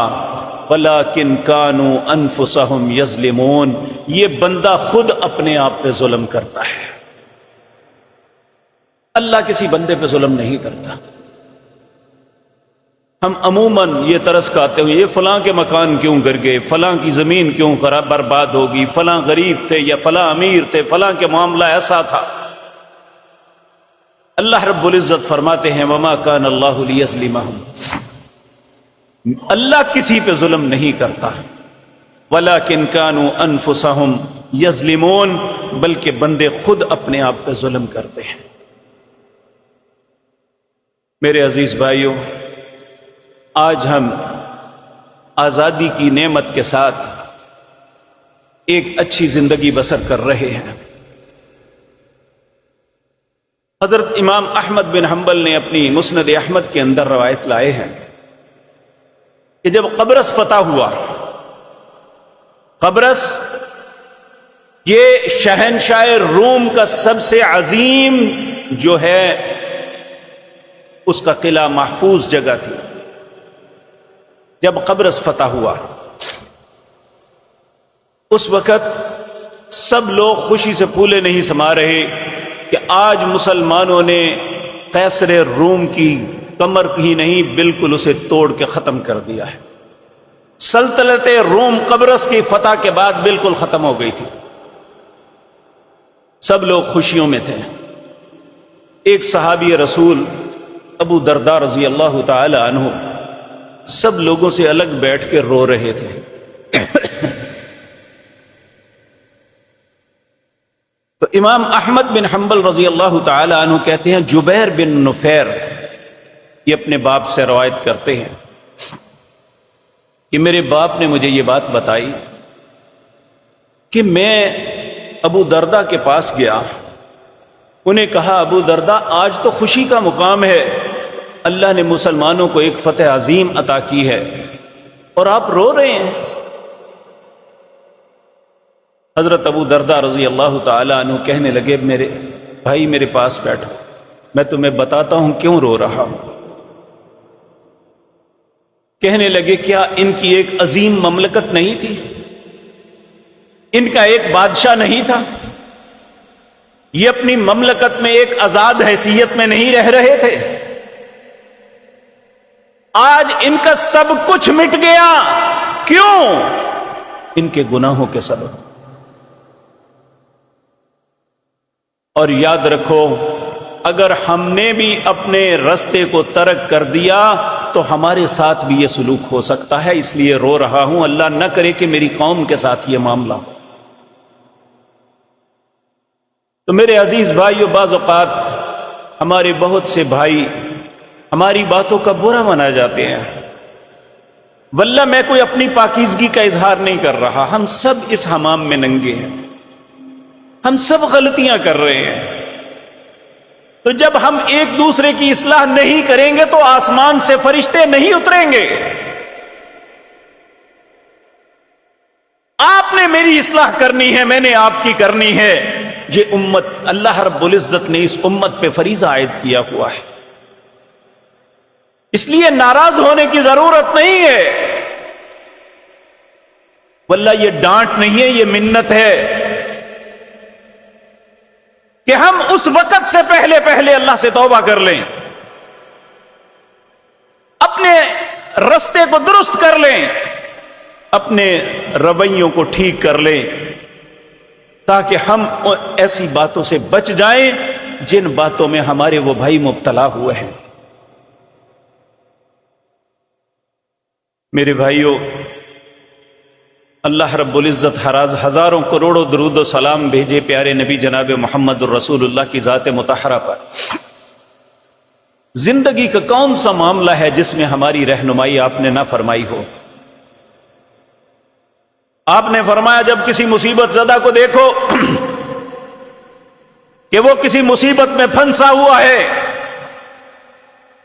وَلَٰكِنْ كَانُوا أَنفُسَهُمْ يَظْلِمُونَ، یہ بندہ خود اپنے آپ پہ ظلم کرتا ہے، اللہ کسی بندے پہ ظلم نہیں کرتا۔ ہم عموماً یہ ترس کھاتے ہوئے یہ فلاں کے مکان کیوں گر گئے، فلاں کی زمین کیوں برباد ہوگی، فلاں غریب تھے یا فلاں امیر تھے، فلاں کے معاملہ ایسا تھا۔ اللہ رب العزت فرماتے ہیں وما کان اللہ لیظلمہم، اللہ کسی پہ ظلم نہیں کرتا، ولکن کانوا انفسہم یظلمون، بلکہ بندے خود اپنے آپ پہ ظلم کرتے ہیں۔ میرے عزیز بھائیوں، آج ہم آزادی کی نعمت کے ساتھ ایک اچھی زندگی بسر کر رہے ہیں۔ حضرت امام احمد بن حنبل نے اپنی مسند احمد کے اندر روایت لائے ہیں کہ جب قبرص فتح ہوا، قبرص یہ شہنشاہ روم کا سب سے عظیم جو ہے اس کا قلعہ محفوظ جگہ تھی۔ جب قبرص فتح ہوا اس وقت سب لوگ خوشی سے پھولے نہیں سما رہے کہ آج مسلمانوں نے قیصر روم کی کمر ہی نہیں بالکل اسے توڑ کے ختم کر دیا ہے۔ سلطنت روم قبرص کی فتح کے بعد بالکل ختم ہو گئی تھی۔ سب لوگ خوشیوں میں تھے۔ ایک صحابی رسول ابو درداء رضی اللہ تعالی عنہ سب لوگوں سے الگ بیٹھ کے رو رہے تھے۔ تو امام احمد بن حنبل رضی اللہ تعالی عنہ کہتے ہیں، جبیر بن نفیر یہ اپنے باپ سے روایت کرتے ہیں کہ میرے باپ نے مجھے یہ بات بتائی کہ میں ابو درداء کے پاس گیا، انہیں کہا ابو درداء آج تو خوشی کا مقام ہے، اللہ نے مسلمانوں کو ایک فتح عظیم عطا کی ہے اور آپ رو رہے ہیں۔ حضرت ابو درداء رضی اللہ تعالی عنہ کہنے لگے، میرے بھائی میرے پاس بیٹھو، میں تمہیں بتاتا ہوں کیوں رو رہا ہوں۔ کہنے لگے کیا ان کی ایک عظیم مملکت نہیں تھی؟ ان کا ایک بادشاہ نہیں تھا؟ یہ اپنی مملکت میں ایک آزاد حیثیت میں نہیں رہ رہے تھے؟ آج ان کا سب کچھ مٹ گیا، کیوں؟ ان کے گناہوں کے سبب۔ اور یاد رکھو، اگر ہم نے بھی اپنے رستے کو ترک کر دیا تو ہمارے ساتھ بھی یہ سلوک ہو سکتا ہے، اس لیے رو رہا ہوں، اللہ نہ کرے کہ میری قوم کے ساتھ یہ معاملہ ہو۔ تو میرے عزیز بھائیو، بعض اوقات ہمارے بہت سے بھائی ہماری باتوں کا برا منا جاتے ہیں۔ واللہ میں کوئی اپنی پاکیزگی کا اظہار نہیں کر رہا، ہم سب اس حمام میں ننگے ہیں، ہم سب غلطیاں کر رہے ہیں۔ تو جب ہم ایک دوسرے کی اصلاح نہیں کریں گے تو آسمان سے فرشتے نہیں اتریں گے۔ آپ نے میری اصلاح کرنی ہے، میں نے آپ کی کرنی ہے۔ یہ امت، اللہ رب العزت نے اس امت پہ فریضہ عائد کیا ہوا ہے، اس لیے ناراض ہونے کی ضرورت نہیں ہے۔ واللہ یہ ڈانٹ نہیں ہے، یہ منت ہے کہ ہم اس وقت سے پہلے اللہ سے توبہ کر لیں، اپنے رستے کو درست کر لیں، اپنے رویوں کو ٹھیک کر لیں، تاکہ ہم ایسی باتوں سے بچ جائیں جن باتوں میں ہمارے وہ بھائی مبتلا ہوئے ہیں۔ میرے بھائیوں، اللہ رب العزت ہزاروں کروڑوں درود و سلام بھیجے پیارے نبی جناب محمد الرسول اللہ کی ذات مطہرہ پر۔ زندگی کا کون سا معاملہ ہے جس میں ہماری رہنمائی آپ نے نہ فرمائی ہو؟ آپ نے فرمایا جب کسی مصیبت زدہ کو دیکھو کہ وہ کسی مصیبت میں پھنسا ہوا ہے،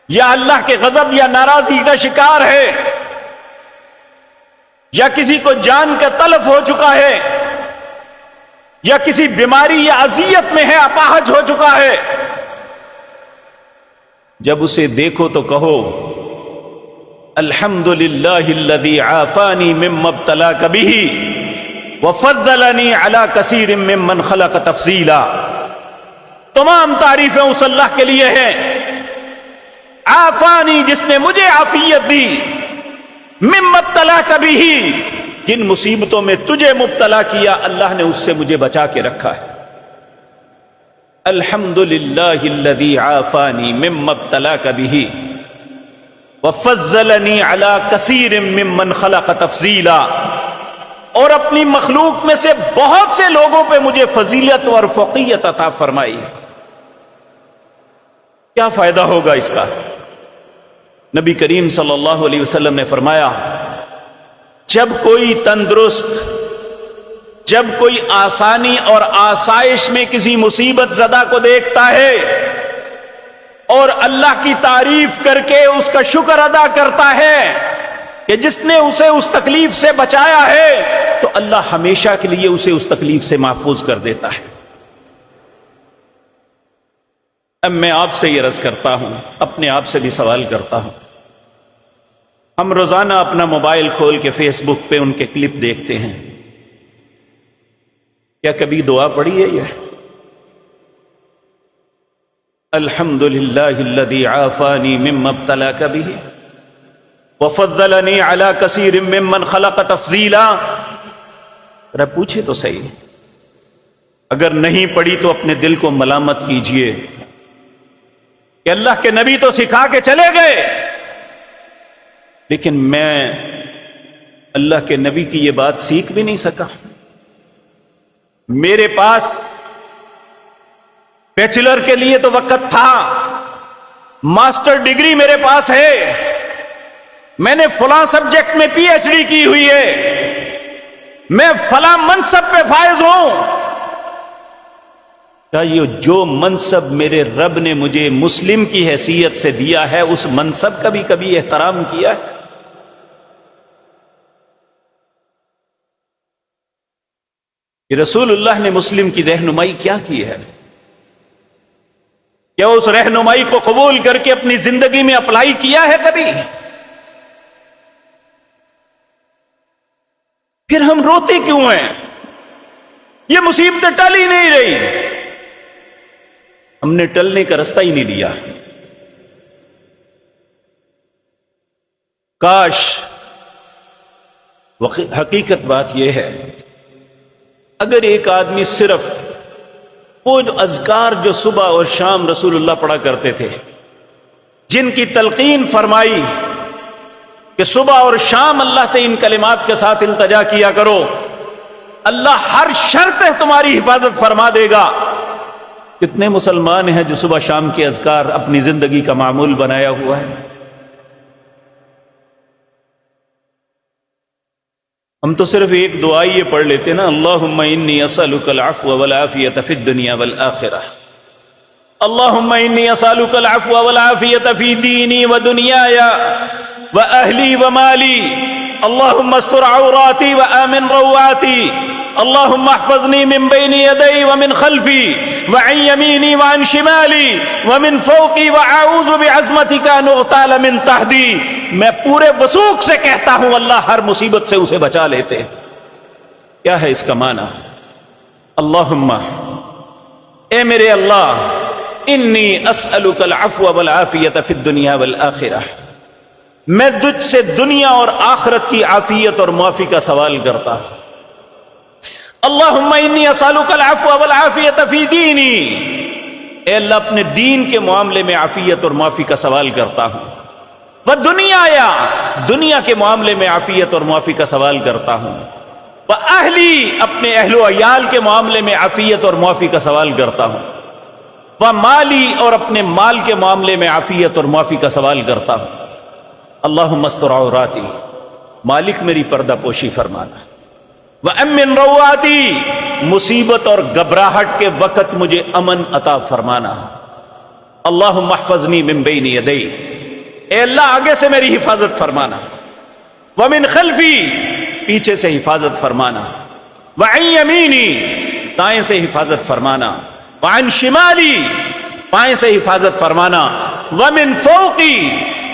یا اللہ کے غضب یا ناراضگی کا شکار ہے، یا کسی کو جان کا تلف ہو چکا ہے، یا کسی بیماری یا اذیت میں ہے، اپاہج ہو چکا ہے، جب اسے دیکھو تو کہو الحمدللہ الذی عافانی مما ابتلاک بہ وفضلنی علی کثیر ممن خلق تفضیلا۔ تمام تعریفیں اس اللہ کے لیے ہیں، عافانی جس نے مجھے عافیت دی، مما ابتلاک بہ جن مصیبتوں میں تجھے مبتلا کیا اللہ نے اس سے مجھے بچا کے رکھا ہے۔ الحمدللہ الذی عافانی مما ابتلاک بہ وفضلنی علی کثیر ممن خلق تفضیلا۔ اور اپنی مخلوق میں سے بہت سے لوگوں پہ مجھے فضیلت اور فوقیت عطا فرمائی. کیا فائدہ ہوگا اس کا؟ نبی کریم صلی اللہ علیہ وسلم نے فرمایا، جب کوئی تندرست، جب کوئی آسانی اور آسائش میں کسی مصیبت زدہ کو دیکھتا ہے اور اللہ کی تعریف کر کے اس کا شکر ادا کرتا ہے کہ جس نے اسے اس تکلیف سے بچایا ہے، تو اللہ ہمیشہ کے لیے اسے اس تکلیف سے محفوظ کر دیتا ہے. اب میں آپ سے یہ عرض کرتا ہوں، اپنے آپ سے بھی سوال کرتا ہوں، ہم روزانہ اپنا موبائل کھول کے فیس بک پہ ان کے کلپ دیکھتے ہیں، کیا کبھی دعا پڑھی ہے یہ؟ الحمدللہ الذی عافانی مما ابتلاک بہ وفضلنی علی کثیر ممن خلق تفضیلا. ذرا پوچھے تو صحیح. اگر نہیں پڑھی تو اپنے دل کو ملامت کیجئے کہ اللہ کے نبی تو سکھا کے چلے گئے، لیکن میں اللہ کے نبی کی یہ بات سیکھ بھی نہیں سکا. میرے پاس بیچلر کے لیے تو وقت تھا، ماسٹر ڈگری میرے پاس ہے، میں نے فلاں سبجیکٹ میں پی ایچ ڈی کی ہوئی ہے، میں فلاں منصب پہ فائز ہوں. کیا یہ جو منصب میرے رب نے مجھے مسلم کی حیثیت سے دیا ہے، اس منصب کا بھی کبھی احترام کیا ہے؟ کہ رسول اللہ نے مسلم کی رہنمائی کیا کی ہے؟ کیا اس رہنمائی کو قبول کر کے اپنی زندگی میں اپلائی کیا ہے کبھی؟ پھر ہم روتے کیوں ہیں؟ یہ مصیبتیں ٹل ہی نہیں رہی. ہم نے ٹلنے کا رستہ ہی نہیں دیا. کاش، حقیقت بات یہ ہے، اگر ایک آدمی صرف وہ جو اذکار جو صبح اور شام رسول اللہ پڑھا کرتے تھے، جن کی تلقین فرمائی کہ صبح اور شام اللہ سے ان کلمات کے ساتھ التجا کیا کرو، اللہ ہر شرط تمہاری حفاظت فرما دے گا. کتنے مسلمان ہیں جو صبح شام کے اذکار اپنی زندگی کا معمول بنایا ہوا ہے؟ ہم تو صرف ایک دعا یہ پڑھ لیتے نا، اللہم انی اسألک العفو والعافیۃ فی الدنیا والآخرہ، اللہم انی اسألک العفو والعافیۃ فی دینی ودنیای واہلی ومالی، اللہم استر عوراتی وآمن رواتی، اللہم احفظنی من بین یدی ومن خلفی وعن یمینی وعن شمالی ومن فوقی واعوذ بعظمتک ان اغتال من تحتی. میں پورے وثوق سے کہتا ہوں اللہ ہر مصیبت سے اسے بچا لیتے. کیا ہے اس کا معنی؟ اللہم، اے میرے اللہ، انی اسألک العفو والعافیۃ فی الدنیا والآخرہ، میں تجھ سے دنیا اور آخرت کی عافیت اور معافی کا سوال کرتا ہوں. اللہم انی اسألک العفو والعافیۃ فی دینی، اے اللہ اپنے دین کے معاملے میں عافیت اور معافی کا سوال کرتا ہوں. وَدُنْيَايَ، دنیا کے معاملے میں عافیت اور معافی کا سوال کرتا ہوں. وَأَهْلِي، اپنے اہل و عیال کے معاملے میں عافیت اور معافی کا سوال کرتا ہوں. وَمَالِي، اور اپنے مال کے معاملے میں عافیت اور معافی کا سوال کرتا ہوں. اللہم استر عوراتی، مالک میری پردہ پوشی فرمانا. وَأَمِّن رواتی، مصیبت اور گھبراہٹ کے وقت مجھے امن عطا فرمانا. اللہم احفظنی من بین یدی، اے اللہ آگے سے میری حفاظت فرمانا. ومن خلفی، پیچھے سے حفاظت فرمانا. وعن یمینی، دائیں سے حفاظت فرمانا. وعن شمالی، بائیں سے حفاظت فرمانا. ومن فوقی،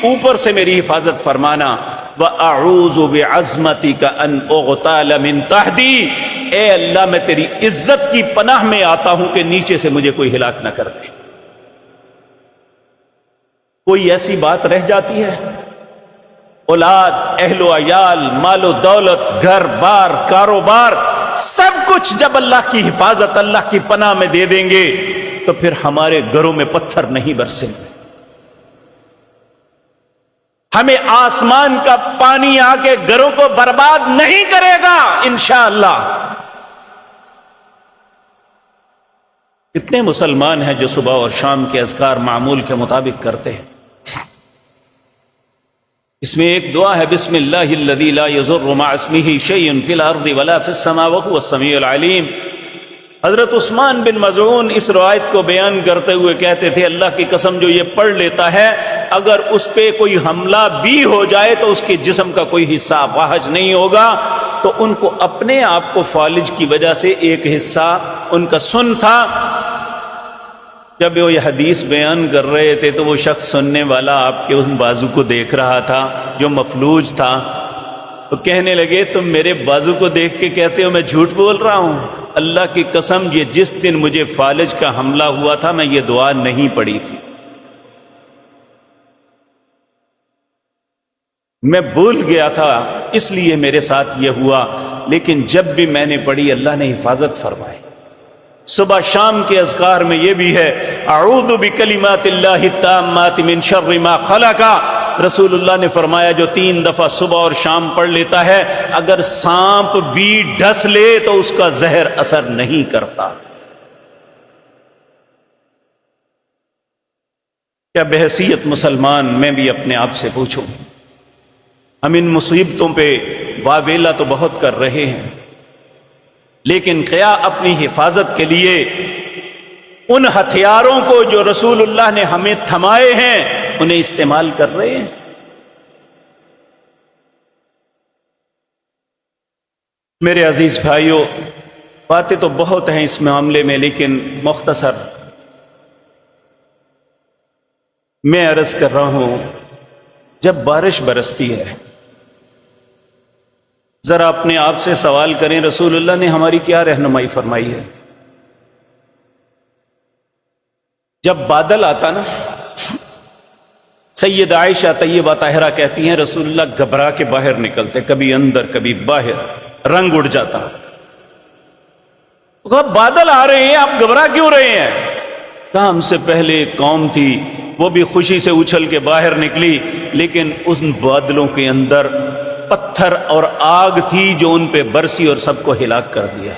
اوپر سے میری حفاظت فرمانا. وَأَعُوذُ بِعَظْمَتِكَ أَنْ أُغْتَالَ مِنْ تَحْتِي، اے اللہ میں تیری عزت کی پناہ میں آتا ہوں کہ نیچے سے مجھے کوئی ہلاک نہ کر دے. کوئی ایسی بات رہ جاتی ہے؟ اولاد، اہل و عیال، مال و دولت، گھر بار، کاروبار، سب کچھ جب اللہ کی حفاظت، اللہ کی پناہ میں دے دیں گے تو پھر ہمارے گھروں میں پتھر نہیں برسیں گے. ہمیں آسمان کا پانی آ کے گھروں کو برباد نہیں کرے گا انشاءاللہ۔ کتنے مسلمان ہیں جو صبح اور شام کے اذکار معمول کے مطابق کرتے ہیں؟ اس میں ایک دعا ہے، بسم اللہ الذی لا یضر مع اسمہ شیء فی الارض ولا فی السماء وهو السمیع العلیم۔ حضرت عثمان بن مظعون اس روایت کو بیان کرتے ہوئے کہتے تھے، اللہ کی قسم جو یہ پڑھ لیتا ہے اگر اس پہ کوئی حملہ بھی ہو جائے تو اس کے جسم کا کوئی حصہ اپاہج نہیں ہوگا، تو ان کو اپنے آپ کو فالج کی وجہ سے ایک حصہ ان کا سن تھا۔ جب وہ یہ حدیث بیان کر رہے تھے تو وہ شخص سننے والا آپ کے اس بازو کو دیکھ رہا تھا جو مفلوج تھا، تو کہنے لگے تم میرے بازو کو دیکھ کے کہتے ہو میں جھوٹ بول رہا ہوں؟ اللہ کی قسم یہ جس دن مجھے فالج کا حملہ ہوا تھا میں یہ دعا نہیں پڑھی تھی، میں بھول گیا تھا اس لیے میرے ساتھ یہ ہوا، لیکن جب بھی میں نے پڑھی اللہ نے حفاظت فرمائی۔ صبح شام کے اذکار میں یہ بھی ہے، اعوذ بکلمات اللہ التامات من شر ما خلق۔ رسول اللہ نے فرمایا جو 3 دفعہ صبح اور شام پڑھ لیتا ہے اگر سانپ بھی ڈس لے تو اس کا زہر اثر نہیں کرتا۔ کیا بحیثیت مسلمان میں بھی اپنے آپ سے پوچھوں، ہم ان مصیبتوں پہ واویلا تو بہت کر رہے ہیں، لیکن کیا اپنی حفاظت کے لیے ان ہتھیاروں کو جو رسول اللہ نے ہمیں تھمائے ہیں انہیں استعمال کر رہے ہیں؟ میرے عزیز بھائیوں، باتیں تو بہت ہیں اس معاملے میں، لیکن مختصر میں عرض کر رہا ہوں، جب بارش برستی ہے ذرا اپنے آپ سے سوال کریں رسول اللہ نے ہماری کیا رہنمائی فرمائی ہے؟ جب بادل آتا نا، سید عائشہ طیبہ طاہرہ کہتی ہیں رسول اللہ گھبرا کے باہر نکلتے، کبھی اندر کبھی باہر، رنگ اڑ جاتا۔ کہا بادل آ رہے ہیں آپ گھبرا کیوں رہے ہیں؟ کہا ہم سے پہلے ایک قوم تھی وہ بھی خوشی سے اچھل کے باہر نکلی، لیکن ان بادلوں کے اندر پتھر اور آگ تھی جو ان پہ برسی اور سب کو ہلاک کر دیا۔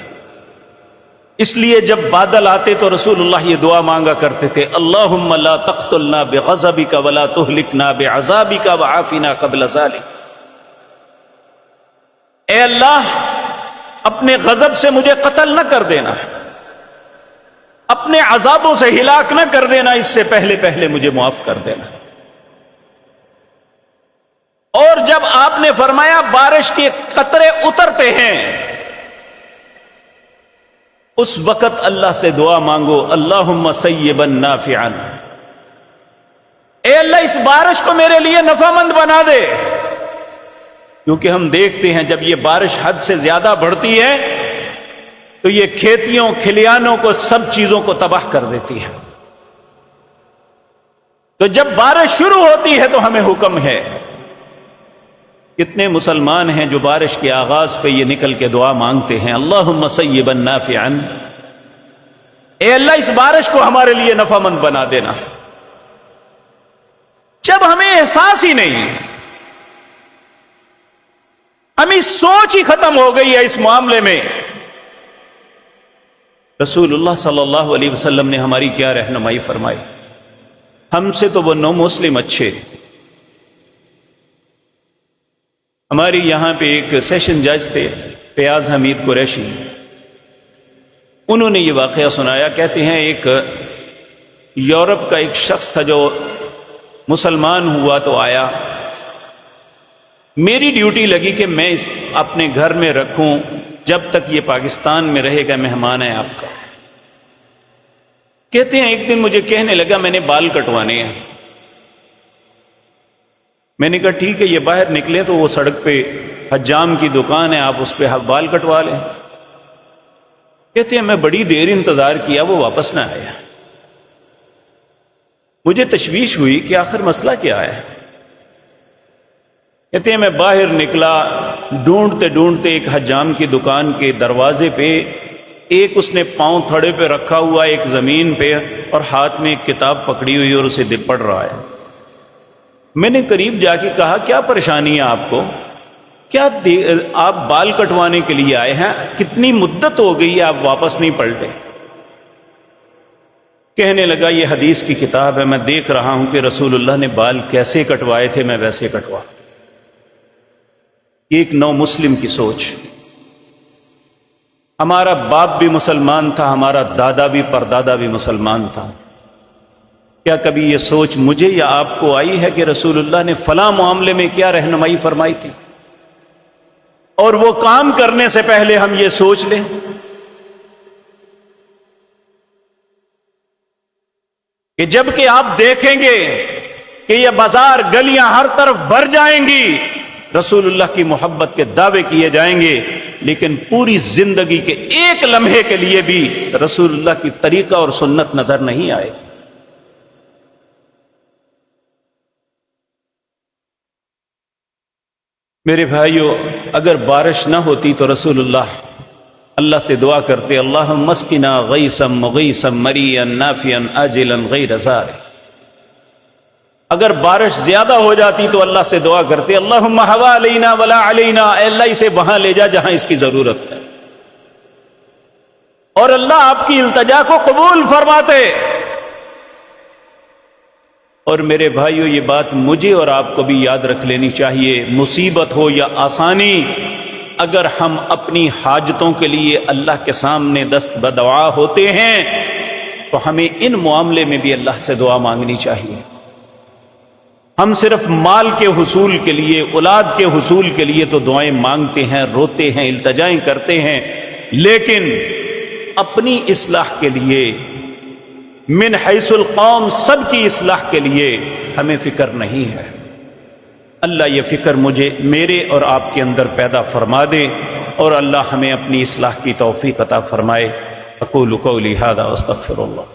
اس لیے جب بادل آتے تو رسول اللہ یہ دعا مانگا کرتے تھے، اللہم لا تقتلنا بغضبک ولا تہلکنا بعذابک وعافنا قبل ذلک۔ اے اللہ اپنے غضب سے مجھے قتل نہ کر دینا، اپنے عذابوں سے ہلاک نہ کر دینا، اس سے پہلے پہلے مجھے معاف کر دینا۔ اور جب آپ نے فرمایا بارش کے قطرے اترتے ہیں اس وقت اللہ سے دعا مانگو، اللہم سیبا نافعا، اے اللہ اس بارش کو میرے لیے نفع مند بنا دے، کیونکہ ہم دیکھتے ہیں جب یہ بارش حد سے زیادہ بڑھتی ہے تو یہ کھیتیوں کھلیانوں کو سب چیزوں کو تباہ کر دیتی ہے۔ تو جب بارش شروع ہوتی ہے تو ہمیں حکم ہے، کتنے مسلمان ہیں جو بارش کے آغاز پہ یہ نکل کے دعا مانگتے ہیں، اللہم سیبا نافعا، اے اللہ اس بارش کو ہمارے لیے نفع مند بنا دینا۔ جب ہمیں احساس ہی نہیں، ہمیں سوچ ہی ختم ہو گئی ہے اس معاملے میں، رسول اللہ صلی اللہ علیہ وسلم نے ہماری کیا رہنمائی فرمائی؟ ہم سے تو وہ نو مسلم اچھے، ہماری یہاں پہ ایک سیشن جج تھے فیاض حمید قریشی، انہوں نے یہ واقعہ سنایا، کہتے ہیں ایک یورپ کا ایک شخص تھا جو مسلمان ہوا تو آیا، میری ڈیوٹی لگی کہ میں اپنے گھر میں رکھوں جب تک یہ پاکستان میں رہے گا، مہمان ہے آپ کا۔ کہتے ہیں ایک دن مجھے کہنے لگا میں نے بال کٹوانے ہیں، میں نے کہا ٹھیک ہے یہ باہر نکلے تو وہ سڑک پہ حجام کی دکان ہے، آپ اس پہ بال کٹوا لیں۔ کہتے ہیں میں بڑی دیر انتظار کیا، وہ واپس نہ آیا، مجھے تشویش ہوئی کہ آخر مسئلہ کیا ہے۔ کہتے ہیں میں باہر نکلا، ڈھونڈتے ڈھونڈتے ایک حجام کی دکان کے دروازے پہ ایک اس نے پاؤں تھڑے پہ رکھا ہوا ایک زمین پہ اور ہاتھ میں ایک کتاب پکڑی ہوئی اور اسے پڑھ رہا ہے۔ میں نے قریب جا کے کہا کیا پریشانی ہے آپ کو؟ کیا آپ بال کٹوانے کے لیے آئے ہیں؟ کتنی مدت ہو گئی ہے آپ واپس نہیں پلٹے؟ کہنے لگا یہ حدیث کی کتاب ہے، میں دیکھ رہا ہوں کہ رسول اللہ نے بال کیسے کٹوائے تھے، میں ویسے کٹوا۔ ایک نو مسلم کی سوچ۔ ہمارا باپ بھی مسلمان تھا، ہمارا دادا بھی پردادا بھی مسلمان تھا، کیا کبھی یہ سوچ مجھے یا آپ کو آئی ہے کہ رسول اللہ نے فلاں معاملے میں کیا رہنمائی فرمائی تھی، اور وہ کام کرنے سے پہلے ہم یہ سوچ لیں؟ کہ جب کہ آپ دیکھیں گے کہ یہ بازار گلیاں ہر طرف بھر جائیں گی، رسول اللہ کی محبت کے دعوے کیے جائیں گے، لیکن پوری زندگی کے ایک لمحے کے لیے بھی رسول اللہ کی طریقہ اور سنت نظر نہیں آئے گی۔ میرے بھائیو، اگر بارش نہ ہوتی تو رسول اللہ سے دعا کرتے اللہم اسقنا غیثا مغیثا مریا نافعا عاجلا غیر ضار۔ اگر بارش زیادہ ہو جاتی تو اللہ سے دعا کرتے اللہم حوا علینا ولا علینا، اے اللہ اسے وہاں لے جا جہاں اس کی ضرورت ہے، اور اللہ آپ کی التجا کو قبول فرماتے۔ اور میرے بھائیو، یہ بات مجھے اور آپ کو بھی یاد رکھ لینی چاہیے، مصیبت ہو یا آسانی، اگر ہم اپنی حاجتوں کے لیے اللہ کے سامنے دست بدعا ہوتے ہیں تو ہمیں ان معاملے میں بھی اللہ سے دعا مانگنی چاہیے۔ ہم صرف مال کے حصول کے لیے، اولاد کے حصول کے لیے تو دعائیں مانگتے ہیں، روتے ہیں، التجائیں کرتے ہیں، لیکن اپنی اصلاح کے لیے، من حیث القوم سب کی اصلاح کے لیے ہمیں فکر نہیں ہے۔ اللہ یہ فکر میرے اور آپ کے اندر پیدا فرما دے، اور اللہ ہمیں اپنی اصلاح کی توفیق عطا فرمائے۔ اقول قولی ھذا واستغفر اللہ۔